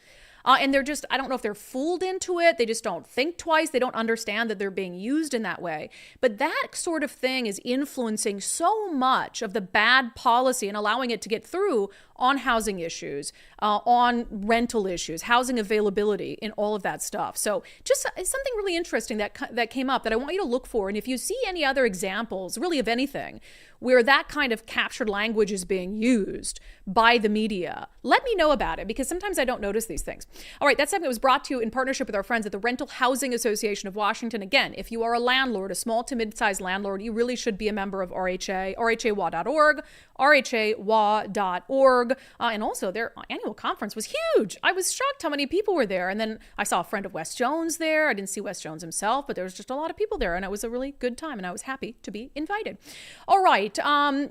And they're just, I don't know if they're fooled into it. They just don't think twice. They don't understand that they're being used in that way. But that sort of thing is influencing so much of the bad policy and allowing it to get through on housing issues, on rental issues, housing availability, and all of that stuff. So just something really interesting that came up that I want you to look for. And if you see any other examples, really of anything, where that kind of captured language is being used by the media, let me know about it, because sometimes I don't notice these things. All right, that segment was brought to you in partnership with our friends at the Rental Housing Association of Washington. Again, if you are a landlord, a small to mid-sized landlord, you really should be a member of RHA, rhawa.org, rhawa.org. org. And also their annual conference was huge. I was shocked how many people were there. And then I saw a friend of Wes Jones there. I didn't see Wes Jones himself, but there was just a lot of people there, and it was a really good time, and I was happy to be invited. All right.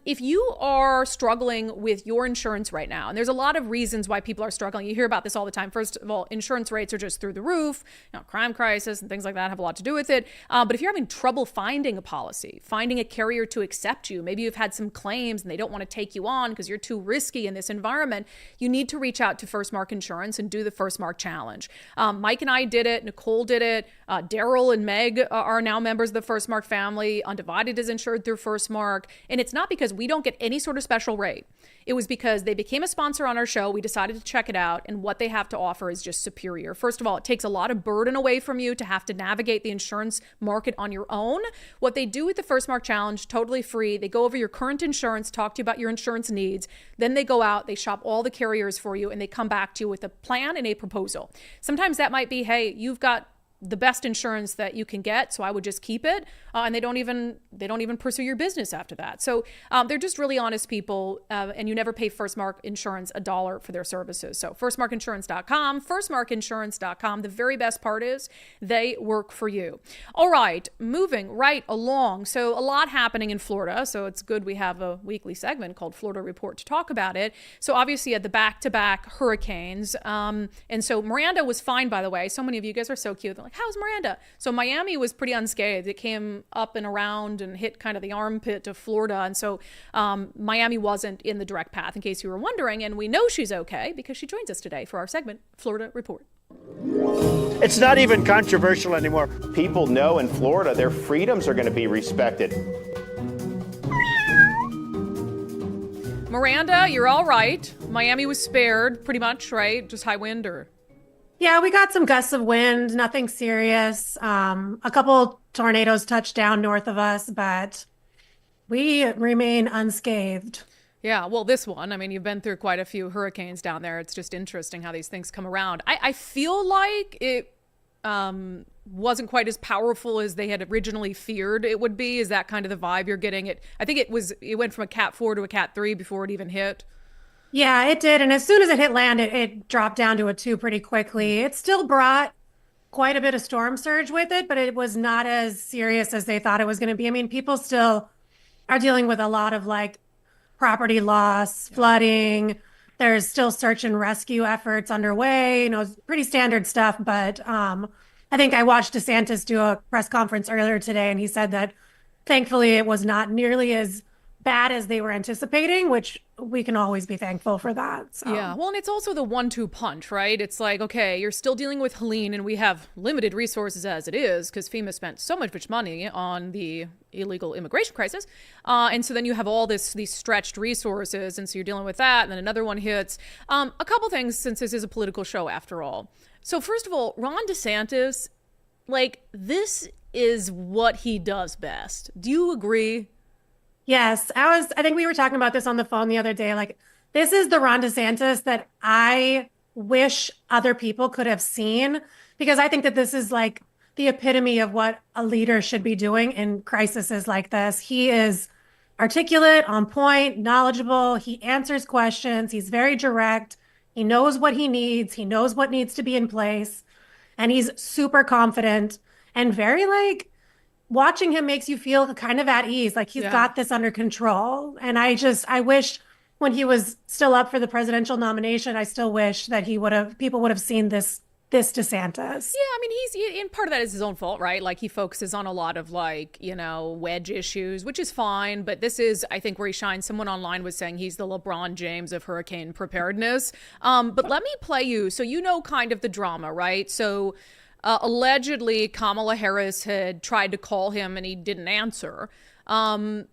If you are struggling with your insurance right now, and there's a lot of reasons why people are struggling. You hear about this all the time. First of all, insurance rates are just through the roof. Crime crisis and things like that have a lot to do with it. But if you're having trouble finding a policy, finding a carrier to accept you, maybe you've had some claims and they don't want to take you on because you're too risky in this environment, you need to reach out to First Mark Insurance and do the First Mark Challenge. Mike and I did it. Nicole did it. Daryl and Meg are now members of the First Mark family. Undivided is insured through First Mark. And it's not because we don't get any sort of special rate. It was because they became a sponsor on our show. We decided to check it out, and what they have to offer is just superior. First of all, it takes a lot of burden away from you to have to navigate the insurance market on your own. What they do with the First Mark Challenge, totally free. They go over your current insurance, talk to you about your insurance needs. Then they go out, they shop all the carriers for you, and they come back to you with a plan and a proposal. Sometimes that might be, hey, you've got the best insurance that you can get, so I would just keep it. And they don't even pursue your business after that. So they're just really honest people, and you never pay First Mark Insurance $1 for their services. So firstmarkinsurance.com, firstmarkinsurance.com. The very best part is they work for you. All right, moving right along. So a lot happening in Florida. So it's good we have a weekly segment called Florida Report to talk about it. So obviously at the back-to-back hurricanes. And so Miranda was fine, by the way. So many of you guys are so cute. They're like, how's Miranda? So Miami was pretty unscathed. It came up and around and hit kind of the armpit of Florida. And so Miami wasn't in the direct path, in case you were wondering. And we know she's okay because she joins us today for our segment, Florida Report. It's not even controversial anymore. People know in Florida their freedoms are going to be respected. Miranda, you're all right. Miami was spared pretty much, right? Just high wind or... Yeah, we got some gusts of wind, nothing serious. A couple tornadoes touched down north of us, but we remain unscathed. Yeah, well, this one, I mean, you've been through quite a few hurricanes down there. It's just interesting how these things come around. I feel like it wasn't quite as powerful as they had originally feared it would be. Is that kind of the vibe you're getting? I think it went from a Cat 4 to a Cat 3 before it even hit. Yeah, it did. And as soon as it hit land, it dropped down to a 2 pretty quickly. It still brought quite a bit of storm surge with it, but it was not as serious as they thought it was going to be. I mean, people still are dealing with a lot of like property loss, flooding. There's still search and rescue efforts underway, pretty standard stuff. But I think I watched DeSantis do a press conference earlier today, and he said that thankfully it was not nearly as bad as they were anticipating, which we can always be thankful for that. So. Yeah, well, and it's also the 1-2 punch, right? It's like, okay, you're still dealing with Helene, and we have limited resources as it is because FEMA spent so much money on the illegal immigration crisis. And so then you have all these stretched resources, and so you're dealing with that, and then another one hits. A couple things, since this is a political show after all. So first of all, Ron DeSantis, like, this is what he does best. Do you agree? Yes, I think we were talking about this on the phone the other day. Like, this is the Ron DeSantis that I wish other people could have seen, because I think that this is like the epitome of what a leader should be doing in crises like this. He is articulate, on point, knowledgeable. He answers questions. He's very direct. He knows what he needs. He knows what needs to be in place. And he's super confident and very like, watching him makes you feel kind of at ease, like he's got this under control. And I wish when he was still up for the presidential nomination, I still wish that people would have seen this DeSantis. Yeah, I mean, he's in part of that is his own fault, right? Like he focuses on a lot of like, wedge issues, which is fine. But this is, I think, where he shines. Someone online was saying he's the LeBron James of hurricane preparedness. But let me play you. So kind of the drama, right? So allegedly, Kamala Harris had tried to call him and he didn't answer. And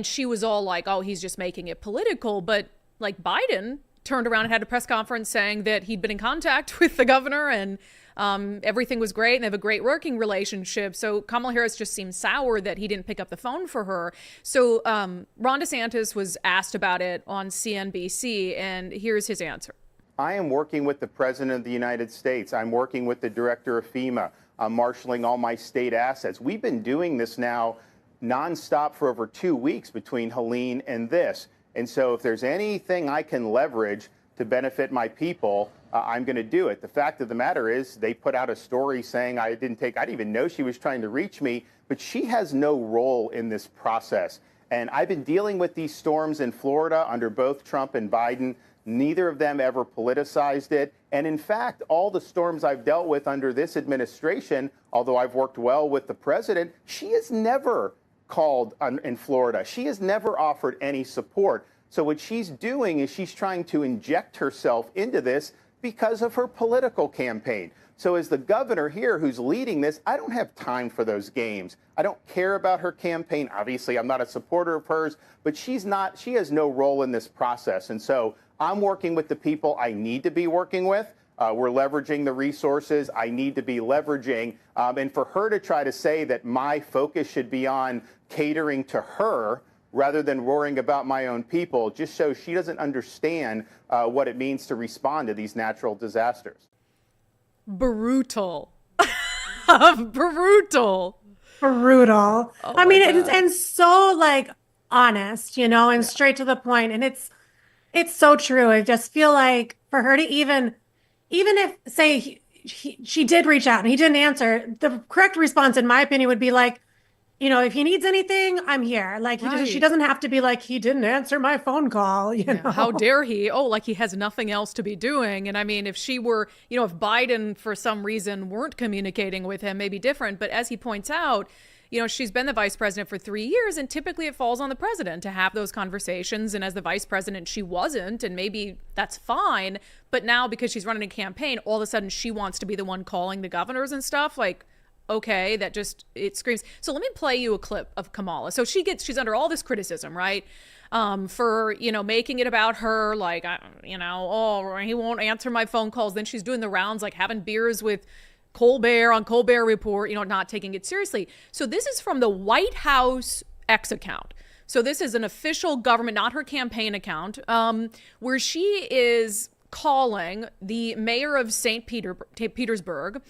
she was all like, oh, he's just making it political. But like Biden turned around and had a press conference saying that he'd been in contact with the governor and everything was great and they have a great working relationship. So Kamala Harris just seemed sour that he didn't pick up the phone for her. So Ron DeSantis was asked about it on CNBC, and here's his answer. I am working with the President of the United States. I'm working with the Director of FEMA. I'm marshaling all my state assets. We've been doing this now nonstop for over 2 weeks between Helene and this. And so if there's anything I can leverage to benefit my people, I'm going to do it. The fact of the matter is they put out a story saying I didn't even know she was trying to reach me, but she has no role in this process. And I've been dealing with these storms in Florida under both Trump and Biden. Neither of them ever politicized it. And in fact, all the storms I've dealt with under this administration, although I've worked well with the president, she has never called in Florida. She has never offered any support. So what she's doing is she's trying to inject herself into this because of her political campaign. So as the governor here who's leading this, I don't have time for those games. I don't care about her campaign. Obviously, I'm not a supporter of hers, but she has no role in this process. And so I'm working with the people I need to be working with. We're leveraging the resources I need to be leveraging. And for her to try to say that my focus should be on catering to her rather than worrying about my own people just shows she doesn't understand what it means to respond to these natural disasters. Brutal. Brutal. Brutal. Oh I mean, my God. and so like honest, and straight to the point. And it's so true. I just feel like for her to even if say she did reach out and he didn't answer, the correct response in my opinion would be like, if he needs anything, I'm here. Like she doesn't have to be like, he didn't answer my phone call. Yeah, how dare he? Oh, like he has nothing else to be doing. And I mean, if she were, if Biden for some reason weren't communicating with him, maybe different. But as he points out, she's been the vice president for 3 years, and typically it falls on the president to have those conversations. And as the vice president, she wasn't, and maybe that's fine. But now because she's running a campaign, all of a sudden she wants to be the one calling the governors and stuff. Like, okay, it screams. So let me play you a clip of Kamala. So she's under all this criticism, right? For, making it about her, like, oh, he won't answer my phone calls. Then she's doing the rounds, like having beers with Colbert on Colbert Report, not taking it seriously. So this is from the White House X account. So this is an official government, not her campaign account, where she is calling the mayor of St. Petersburg.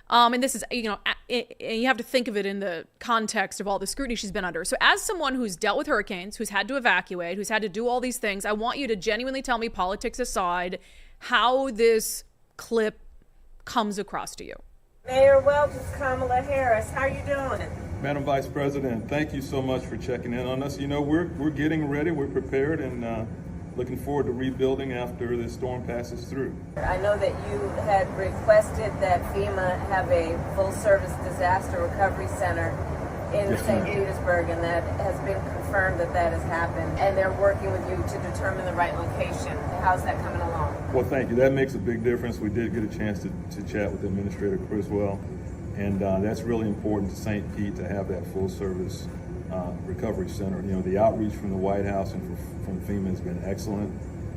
And this is, you have to think of it in the context of all the scrutiny she's been under. So as someone who's dealt with hurricanes, who's had to evacuate, who's had to do all these things, I want you to genuinely tell me, politics aside, how this clip comes across to you. Mayor Welch, Kamala Harris. How are you doing? Madam Vice President, thank you so much for checking in on us. We're getting ready, we're prepared, and looking forward to rebuilding after the storm passes through. I know that you had requested that FEMA have a full-service disaster recovery center in St. Petersburg, and that has been confirmed that has happened. And they're working with you to determine the right location. How's that coming along? Well, thank you. That makes a big difference. We did get a chance to chat with Administrator Kruse, and that's really important to St. Pete to have that full-service recovery center. The outreach from the White House and from FEMA has been excellent,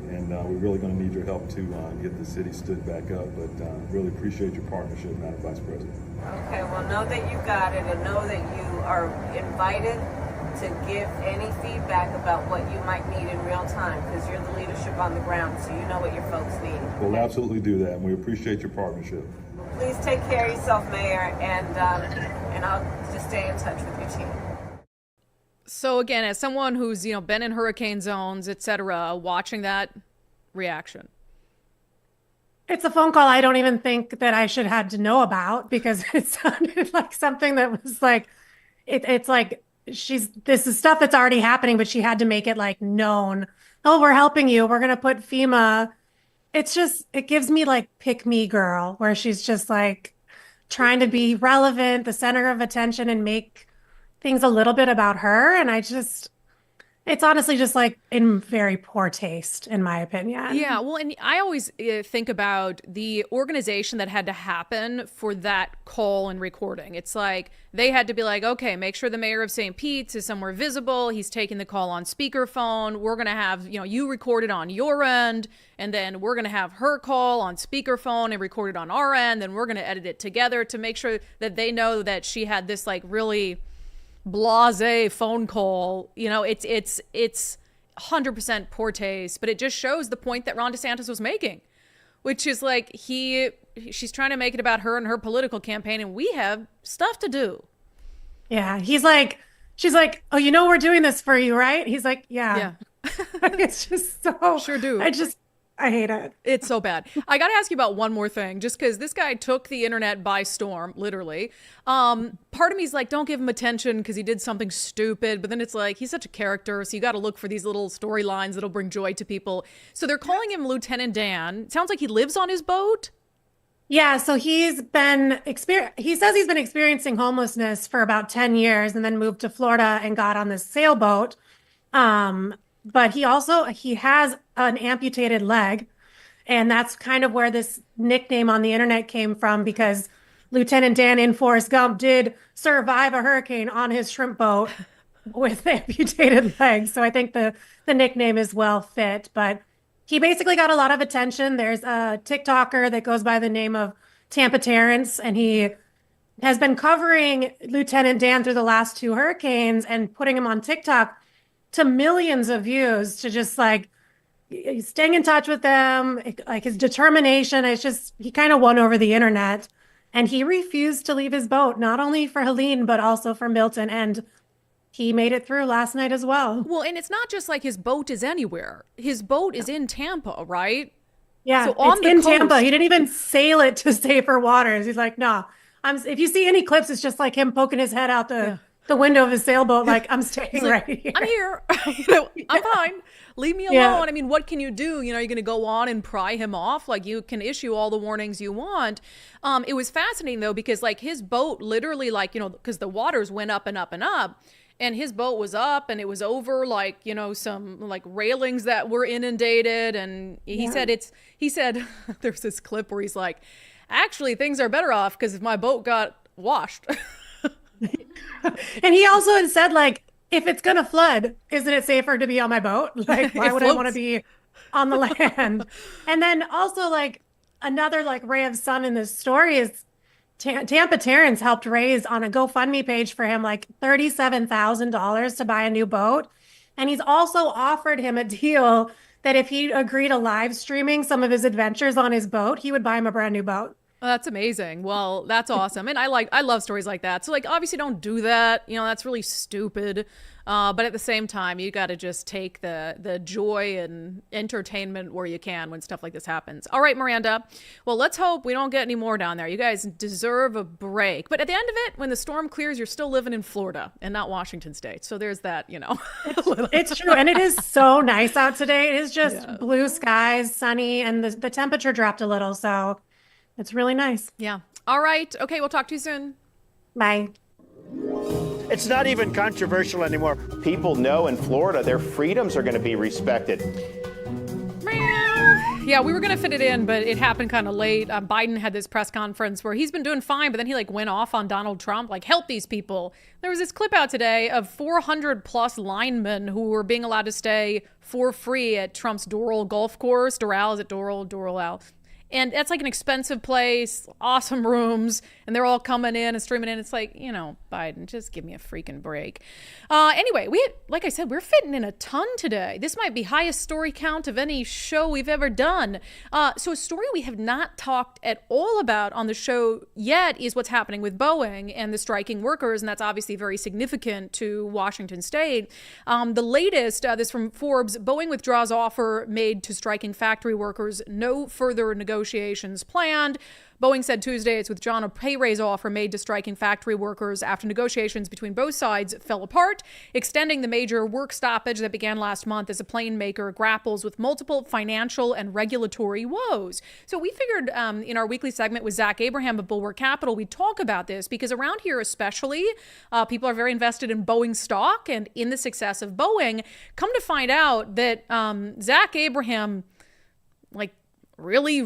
and we're really going to need your help to get the city stood back up. But really appreciate your partnership, Madam Vice President. Okay, well, know that you got it, and know that you are invited to give any feedback about what you might need in real time, because you're the leadership on the ground, so you know what your folks need. We'll absolutely do that, and we appreciate your partnership. Please take care of yourself, Mayor, and I'll just stay in touch with your team. So again, as someone who's, been in hurricane zones, etc., watching that reaction. It's a phone call I don't even think that I should have to know about, because it sounded like something that was like, it's like this is stuff that's already happening, but she had to make it like known. Oh, we're helping you. We're going to put FEMA. It gives me like pick me girl, where she's just like trying to be relevant, the center of attention, and make things a little bit about her. And it's honestly just like in very poor taste, in my opinion. Yeah, well, and I always think about the organization that had to happen for that call and recording. It's like they had to be like, okay, make sure the mayor of St. Pete's is somewhere visible. He's taking the call on speakerphone. We're going to have, you record it on your end, and then we're going to have her call on speakerphone and record it on our end. Then we're going to edit it together to make sure that they know that she had this like really blasé phone call. It's 100% poor taste, but it just shows the point that Ron DeSantis was making, which is like she's trying to make it about her and her political campaign, and we have stuff to do. Yeah, she's like, oh, we're doing this for you, right? He's like, yeah. It's just so. Sure do. I hate it. It's so bad. I got to ask you about one more thing, just because this guy took the internet by storm, literally. Part of me's like, don't give him attention because he did something stupid. But then it's like, he's such a character. So you got to look for these little storylines that'll bring joy to people. So they're calling him Lieutenant Dan. Sounds like he lives on his boat. Yeah, so he says he's been experiencing homelessness for about 10 years and then moved to Florida and got on this sailboat. But he has an amputated leg, and that's kind of where this nickname on the internet came from, because Lieutenant Dan in Forrest Gump did survive a hurricane on his shrimp boat with amputated legs. So I think the nickname is well fit, but he basically got a lot of attention. There's a TikToker that goes by the name of Tampa Terrence, and he has been covering Lieutenant Dan through the last 2 hurricanes and putting him on TikTok to millions of views, to just like staying in touch with them, like his determination. It's just, he kind of won over the internet, and he refused to leave his boat, not only for Helene, but also for Milton. And he made it through last night as well. Well, and it's not just like his boat is anywhere. His boat is in Tampa, right? Yeah, so on it's in coast. Tampa. He didn't even sail it to safer waters. He's like, no. If you see any clips, it's just like him poking his head out the window of his sailboat, like, I'm staying right here. I'm here. I'm fine. Leave me alone. Yeah. I mean, what can you do? You're going to go on and pry him off? Like, you can issue all the warnings you want. It was fascinating, though, because like his boat literally, like, because the waters went up and up and up. And his boat was up, and it was over like, some like railings that were inundated. And he said, there's this clip where he's like, actually, things are better off because if my boat got washed. And he also had said, like, if it's going to flood, isn't it safer to be on my boat? Like, why would I want to be on the land? And then also, like, another like ray of sun in this story is Tampa Terrence helped raise on a GoFundMe page for him like $37,000 to buy a new boat. And he's also offered him a deal that if he agreed to live streaming some of his adventures on his boat, he would buy him a brand new boat. Oh, that's amazing. Well, that's awesome. And I love stories like that. So like, obviously don't do that. That's really stupid. But at the same time, you got to just take the joy and entertainment where you can when stuff like this happens. All right, Miranda. Well, let's hope we don't get any more down there. You guys deserve a break. But at the end of it, when the storm clears, you're still living in Florida and not Washington State. So there's that, It's true. And it is so nice out today. It is just blue skies, sunny, and the temperature dropped a little. So it's really nice. Yeah. All right. Okay. We'll talk to you soon. Bye. It's not even controversial anymore. People know in Florida their freedoms are going to be respected. Yeah, we were going to fit it in, but it happened kind of late. Biden had this press conference where he's been doing fine, but then he like went off on Donald Trump, like, help these people. There was this clip out today of 400 plus linemen who were being allowed to stay for free at Trump's Doral golf course. Doral, is it Doral? Doral. And that's like an expensive place, awesome rooms, and they're all coming in and streaming in. It's like, Biden, just give me a freaking break. Anyway, like I said, we're fitting in a ton today. This might be highest story count of any show we've ever done. So a story we have not talked at all about on the show yet is what's happening with Boeing and the striking workers, and that's obviously very significant to Washington State. The latest, this from Forbes, Boeing withdraws offer made to striking factory workers, no further negotiations planned. Boeing said Tuesday it's withdrawn a pay raise offer made to striking factory workers after negotiations between both sides fell apart, extending the major work stoppage that began last month as a plane maker grapples with multiple financial and regulatory woes. So we figured in our weekly segment with Zach Abraham of Bulwark Capital, we'd talk about this because around here especially, people are very invested in Boeing stock and in the success of Boeing. Come to find out that Zach Abraham, really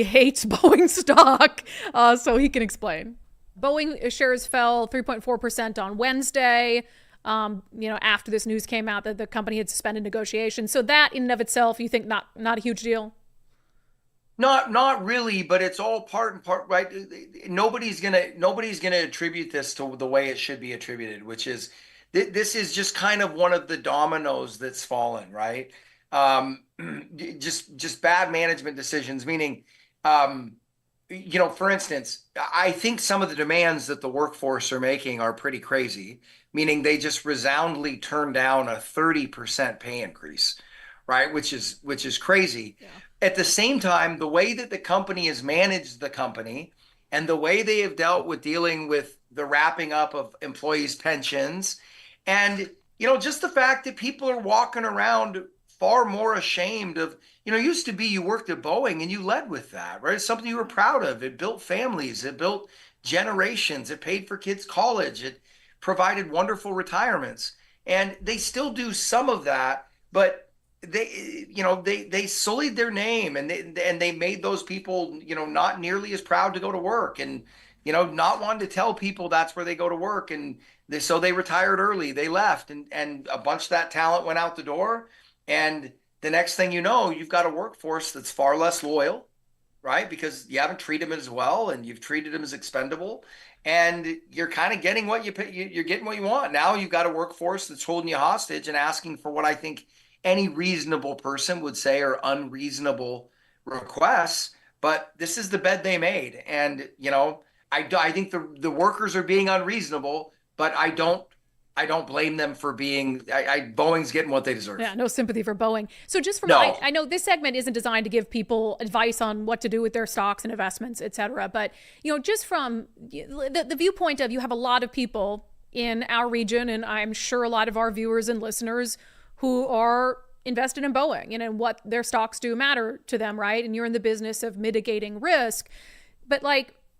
hates Boeing stock, so he can explain. Boeing shares fell 3.4% on Wednesday, after this news came out that the company had suspended negotiations. So that in and of itself, you think not a huge deal? Not really, but it's all part and part, right? Nobody's gonna attribute this to the way it should be attributed, which is this is just kind of one of the dominoes that's fallen, right? Just bad management decisions, meaning for instance, I think some of the demands that the workforce are making are pretty crazy, meaning they just resoundingly turned down a 30% pay increase, right? Which is crazy. Yeah. At the same time, the way that the company has managed the company and the way they have dealt with dealing with the wrapping up of employees' pensions and, just the fact that people are walking around far more ashamed of, it used to be you worked at Boeing and you led with that, right? It's something you were proud of. It built families, it built generations, it paid for kids' college, it provided wonderful retirements. And they still do some of that, but they sullied their name and they made those people, not nearly as proud to go to work and, not wanting to tell people that's where they go to work. And so they retired early, they left and a bunch of that talent went out the door. And the next thing you know, you've got a workforce that's far less loyal, right? Because you haven't treated them as well and you've treated them as expendable. And you're kind of getting what you're getting what you want. Now you've got a workforce that's holding you hostage and asking for what I think any reasonable person would say are unreasonable requests. But this is the bed they made. And, I think the workers are being unreasonable, but I don't blame them for being, Boeing's getting what they deserve. Yeah, no sympathy for Boeing. So just from, no. I know this segment isn't designed to give people advice on what to do with their stocks and investments, et cetera. But, just from the viewpoint of you have a lot of people in our region, and I'm sure a lot of our viewers and listeners who are invested in Boeing and what their stocks do matter to them, right? And you're in the business of mitigating risk. But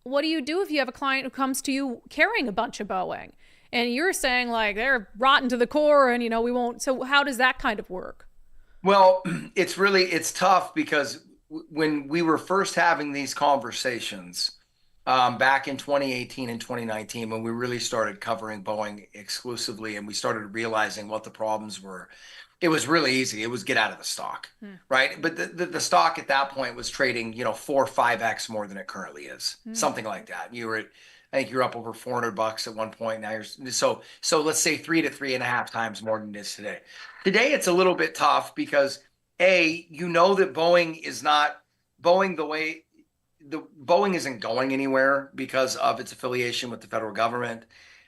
what do you do if you have a client who comes to you carrying a bunch of Boeing? And you're saying they're rotten to the core and, we won't. So how does that kind of work? Well, it's tough because when we were first having these conversations back in 2018 and 2019, when we really started covering Boeing exclusively and we started realizing what the problems were, it was really easy. It was get out of the stock, right? But the stock at that point was trading, 4 or 5x more than it currently is, something like that. I think you're up over $400 at one point. Now so let's say 3 to 3.5 times more than it is today. Today it's a little bit tough because that Boeing is not Boeing Boeing isn't going anywhere because of its affiliation with the federal government.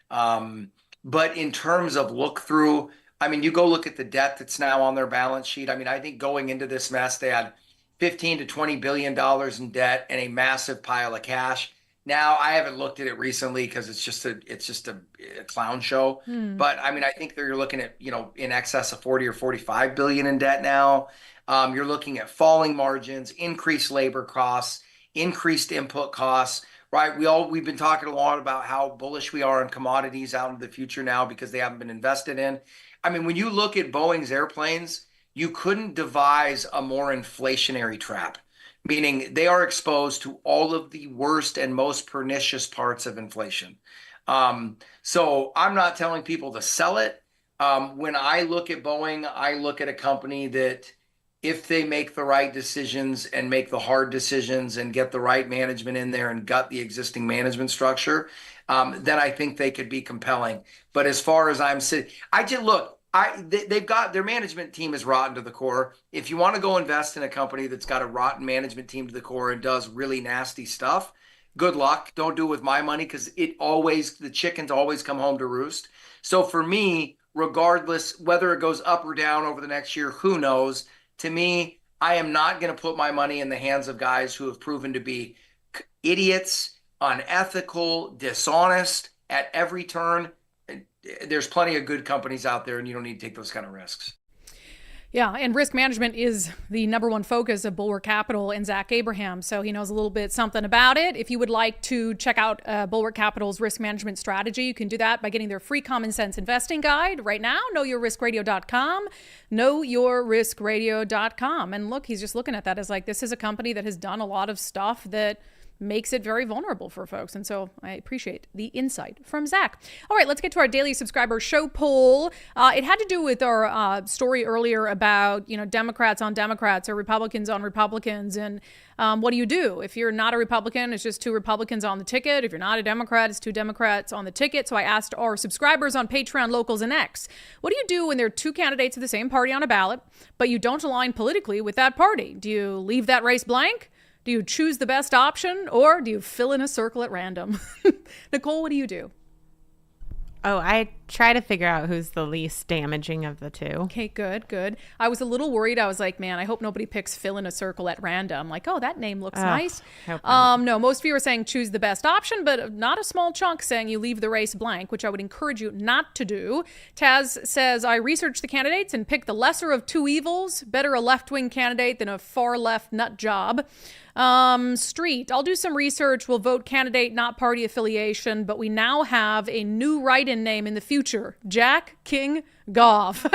But in terms of look through, you go look at the debt that's now on their balance sheet. I think going into this mess, they had $15 to $20 billion in debt and a massive pile of cash. Now, I haven't looked at it recently because it's just a clown show. But I think you're looking at, in excess of 40 or 45 billion in debt now. You're looking at falling margins, increased labor costs, increased input costs, right? We've been talking a lot about how bullish we are on commodities out into the future now because they haven't been invested in. When you look at Boeing's airplanes, you couldn't devise a more inflationary trap. Meaning they are exposed to all of the worst and most pernicious parts of inflation. So I'm not telling people to sell it. When I look at Boeing, I look at a company that if they make the right decisions and make the hard decisions and get the right management in there and gut the existing management structure, then I think they could be compelling. But as far as I'm sitting, they've got their management team is rotten to the core. If you want to go invest in a company that's got a rotten management team to the core and does really nasty stuff, good luck. Don't do it with my money because the chickens always come home to roost. So for me, regardless whether it goes up or down over the next year, who knows? To me, I am not going to put my money in the hands of guys who have proven to be idiots, unethical, dishonest at every turn. There's plenty of good companies out there and you don't need to take those kind of risks. Yeah, and risk management is the number one focus of Bulwark Capital and Zach Abraham, so he knows a little bit something about it. If you would like to check out Bulwark Capital's risk management strategy, you can do that by getting their free common sense investing guide right now, knowyourriskradio.com, knowyourriskradio.com. And look, he's just looking at that as this is a company that has done a lot of stuff that makes it very vulnerable for folks. And so I appreciate the insight from Zach. All right, let's get to our daily subscriber show poll. It had to do with our story earlier about, Democrats on Democrats or Republicans on Republicans. And what do you do? If you're not a Republican, it's just 2 Republicans on the ticket. If you're not a Democrat, it's 2 Democrats on the ticket. So I asked our subscribers on Patreon, Locals, and X, what do you do when there are 2 candidates of the same party on a ballot, but you don't align politically with that party? Do you leave that race blank? Do you choose the best option, or do you fill in a circle at random? Nicole, what do you do? Oh, I try to figure out who's the least damaging of the two. Okay, good. I was a little worried. I was like, man, I hope nobody picks fill in a circle at random. Like, oh, that name looks nice. No, most of you are saying choose the best option, but not a small chunk saying you leave the race blank, which I would encourage you not to do. Taz says, I researched the candidates and picked the lesser of two evils. Better a left-wing candidate than a far-left nut job. Street, I'll do some research. We'll vote candidate, not party affiliation, but we now have a new write-in name in the future. Jack King Goff.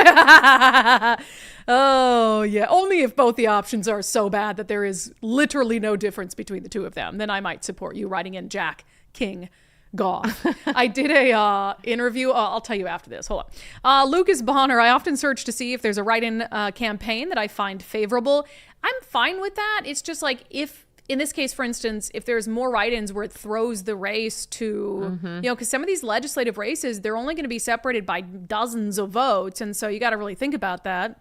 Oh, yeah. Only if both the options are so bad that there is literally no difference between the two of them. Then I might support you writing in Jack King Goff. I did a interview. I'll tell you after this. Hold on. Lucas Bonner, I often search to see if there's a write-in campaign that I find favorable. I'm fine with that. It's just like if, in this case, for instance, if there's more write-ins where it throws the race to, because some of these legislative races, they're only going to be separated by dozens of votes. And so you got to really think about that.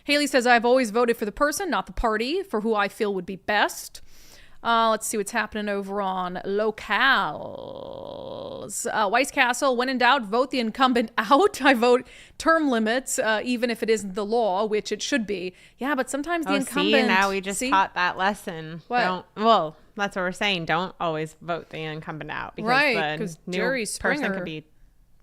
Haley says, I've always voted for the person, not the party, for who I feel would be best. Let's see what's happening over on locales. Weiss Castle, when in doubt, vote the incumbent out. I vote term limits, even if it isn't the law, which it should be. Yeah, but sometimes the incumbent... See, now we just taught that lesson. What? Well, that's what we're saying. Don't always vote the incumbent out. Because the new person could be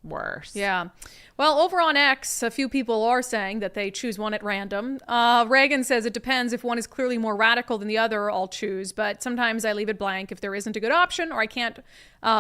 worse. Yeah. Well, over on X, a few people are saying that they choose one at random. Reagan says it depends. If one is clearly more radical than the other, I'll choose. But sometimes I leave it blank if there isn't a good option or I can't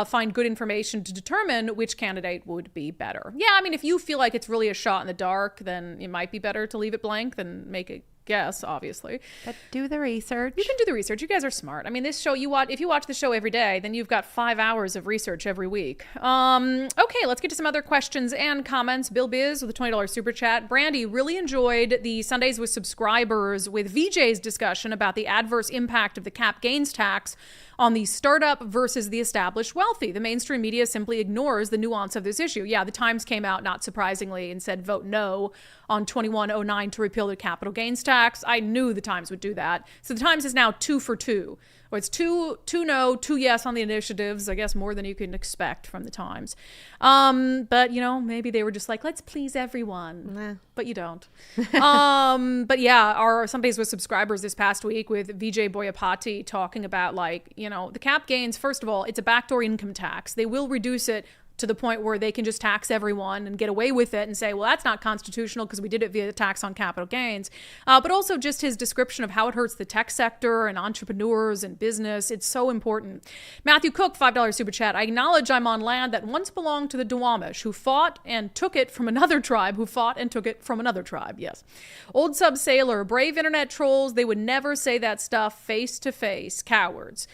find good information to determine which candidate would be better. Yeah, I mean, if you feel like it's really a shot in the dark, then it might be better to leave it blank than make a guess, obviously. But do the research. You can do the research. You guys are smart. I mean, this show, if you watch the show every day, then you've got 5 hours of research every week. Okay, let's get to some other questions and comments. Bill Biz with a $20 super chat. Brandi, really enjoyed the Sundays with Subscribers with VJ's discussion about the adverse impact of the cap gains tax on the startup versus the established wealthy. The mainstream media simply ignores the nuance of this issue. Yeah, the Times came out, not surprisingly, and said vote no on 2109 to repeal the capital gains tax. I knew the Times would do that. So the Times is now 2 for 2. Or it's two no, 2 yes on the initiatives. I guess more than you can expect from the Times. But, maybe they were just like, let's please everyone. Nah. But you don't. But yeah, our Sundays with Subscribers this past week with Vijay Boyapati talking about the cap gains. First of all, it's a backdoor income tax. They will reduce it to the point where they can just tax everyone and get away with it and say, well, that's not constitutional because we did it via the tax on capital gains. But also just his description of how it hurts the tech sector and entrepreneurs and business. It's so important. Matthew Cook, $5 super chat. I acknowledge I'm on land that once belonged to the Duwamish, who fought and took it from another tribe, who fought and took it from another tribe. Yes. Old Sub Sailor, brave internet trolls. They would never say that stuff face to face. Cowards.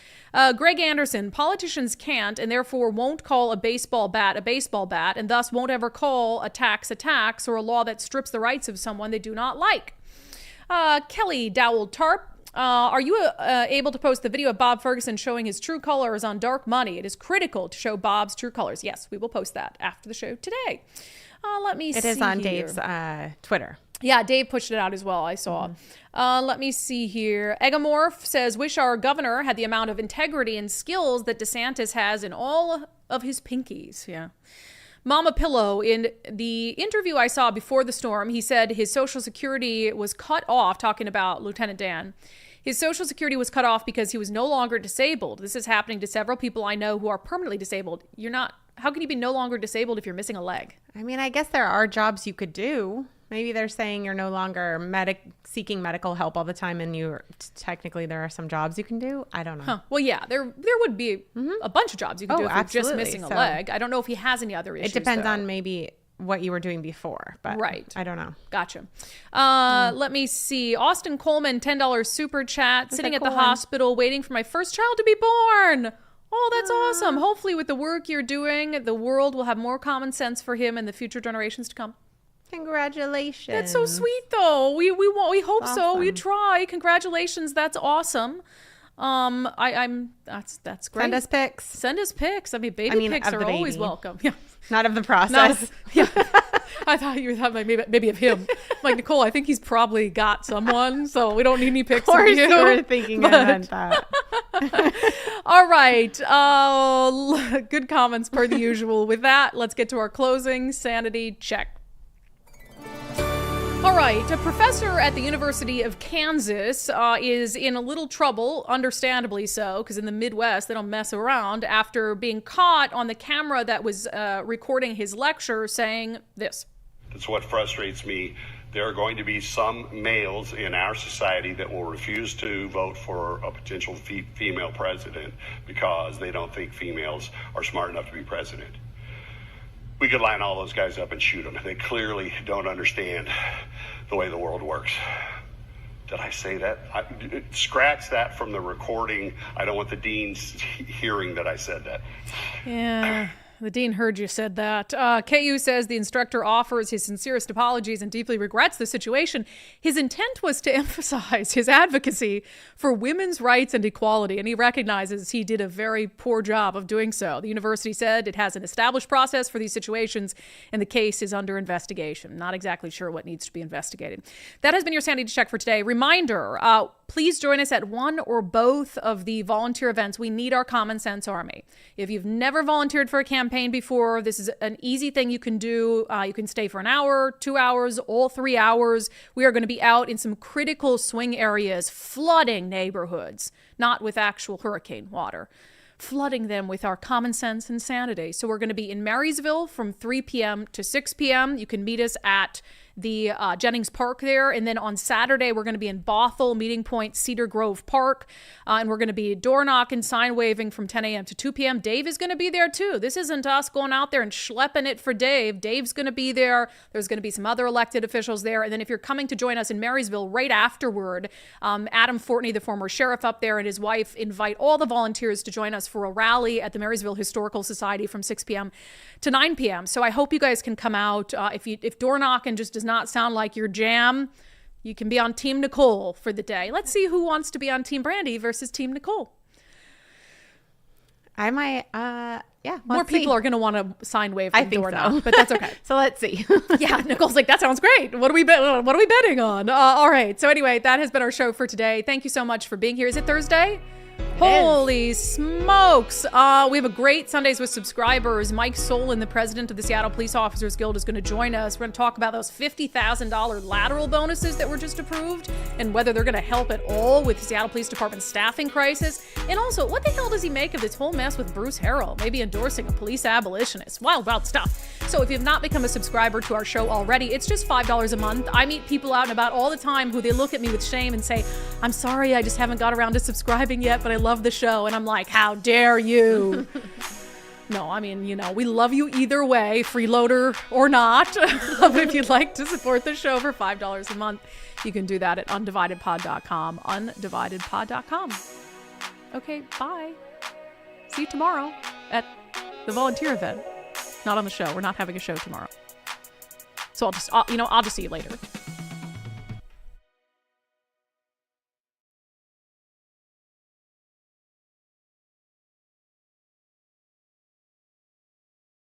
Greg Anderson, politicians can't and therefore won't call a baseball bat, and thus won't ever call a tax or a law that strips the rights of someone they do not like. Kelly Dowell Tarp, are you able to post the video of Bob Ferguson showing his true colors on Dark Money? It is critical to show Bob's true colors. Yes, we will post that after the show today. Let me see. It is on Dave's Twitter. Yeah, Dave pushed it out as well, I saw. Let me see here. Egamorph says, wish our governor had the amount of integrity and skills that DeSantis has in all of his pinkies. Yeah. Mama Pillow, in the interview I saw before the storm, he said his Social Security was cut off, talking about Lieutenant Dan. His Social Security was cut off because he was no longer disabled. This is happening to several people I know who are permanently disabled. How can you be no longer disabled if you're missing a leg? I mean, I guess there are jobs you could do. Maybe they're saying you're no longer seeking medical help all the time, and technically there are some jobs you can do. I don't know. Huh. Well, yeah, there would be a bunch of jobs you can do if you're just missing a leg. I don't know if he has any other issues. It depends on maybe what you were doing before, but right. I don't know. Gotcha. Let me see. Austin Coleman, $10 super chat. Sitting at the hospital waiting for my first child to be born. Oh, that's awesome. Hopefully with the work you're doing, the world will have more common sense for him and the future generations to come. Congratulations. That's so sweet, though. We hope awesome. So. We try. Congratulations. That's awesome. That's great. Send us pics. I mean, baby pics are always welcome. Yeah. Not of the process. I thought you thought maybe of him. Like, Nicole, I think he's probably got someone, so we don't need any pics of you. Of course you were thinking I meant that. All right. Good comments per the usual. With that, let's get to our closing sanity check. All right, a professor at the University of Kansas is in a little trouble, understandably so, because in the Midwest, they don't mess around, after being caught on the camera that was recording his lecture saying this. That's what frustrates me. There are going to be some males in our society that will refuse to vote for a potential female president because they don't think females are smart enough to be president. We could line all those guys up and shoot them. They clearly don't understand the way the world works. Did I say that? Scratch that from the recording. I don't want the deans hearing that I said that. Yeah. The dean heard you said that. KU says the instructor offers his sincerest apologies and deeply regrets the situation. His intent was to emphasize his advocacy for women's rights and equality, and he recognizes he did a very poor job of doing so. The university said it has an established process for these situations, and the case is under investigation. Not exactly sure what needs to be investigated. That has been your sanity check for today. Reminder, please join us at one or both of the volunteer events. We need our Common Sense Army. If you've never volunteered for a campaign before, this is an easy thing you can do. You can stay for an hour, 2 hours, all 3 hours. We are going to be out in some critical swing areas, flooding neighborhoods, not with actual hurricane water, flooding them with our common sense and sanity. So we're going to be in Marysville from 3 p.m. to 6 p.m. You can meet us at the Jennings Park there. And then on Saturday, we're going to be in Bothell, Meeting Point, Cedar Grove Park. And we're going to be door knocking, sign waving from 10 a.m. to 2 p.m. Dave is going to be there too. This isn't us going out there and schlepping it for Dave. Dave's going to be there. There's going to be some other elected officials there. And then if you're coming to join us in Marysville right afterward, Adam Fortney, the former sheriff up there, and his wife invite all the volunteers to join us for a rally at the Marysville Historical Society from 6 p.m. to 9 p.m. So I hope you guys can come out. If door knocking just does not sound like your jam, you can be on Team Nicole for the day. Let's see who wants to be on Team Brandi versus Team Nicole. I might, More people are going to want to sign wave from door knock, but that's okay. So let's see. Yeah, Nicole's like, that sounds great. What are we betting on? All right. So anyway, that has been our show for today. Thank you so much for being here. Is it Thursday? Holy smokes. We have a great Sundays with Subscribers. Mike Solon, the president of the Seattle Police Officers Guild, is going to join us. We're going to talk about those $50,000 lateral bonuses that were just approved and whether they're going to help at all with the Seattle Police Department staffing crisis. And also, what the hell does he make of this whole mess with Bruce Harrell, maybe endorsing a police abolitionist? Wild, wild stuff. So if you've not become a subscriber to our show already, it's just $5 a month. I meet people out and about all the time who they look at me with shame and say, I'm sorry, I just haven't got around to subscribing yet, but I love the show. And I'm like, how dare you? No, I mean, we love you either way, freeloader or not. If you'd like to support the show for $5 a month, you can do that at undividedpod.com, undividedpod.com. Okay, bye. See you tomorrow at the volunteer event. Not on the show. We're not having a show tomorrow. So I'll just see you later.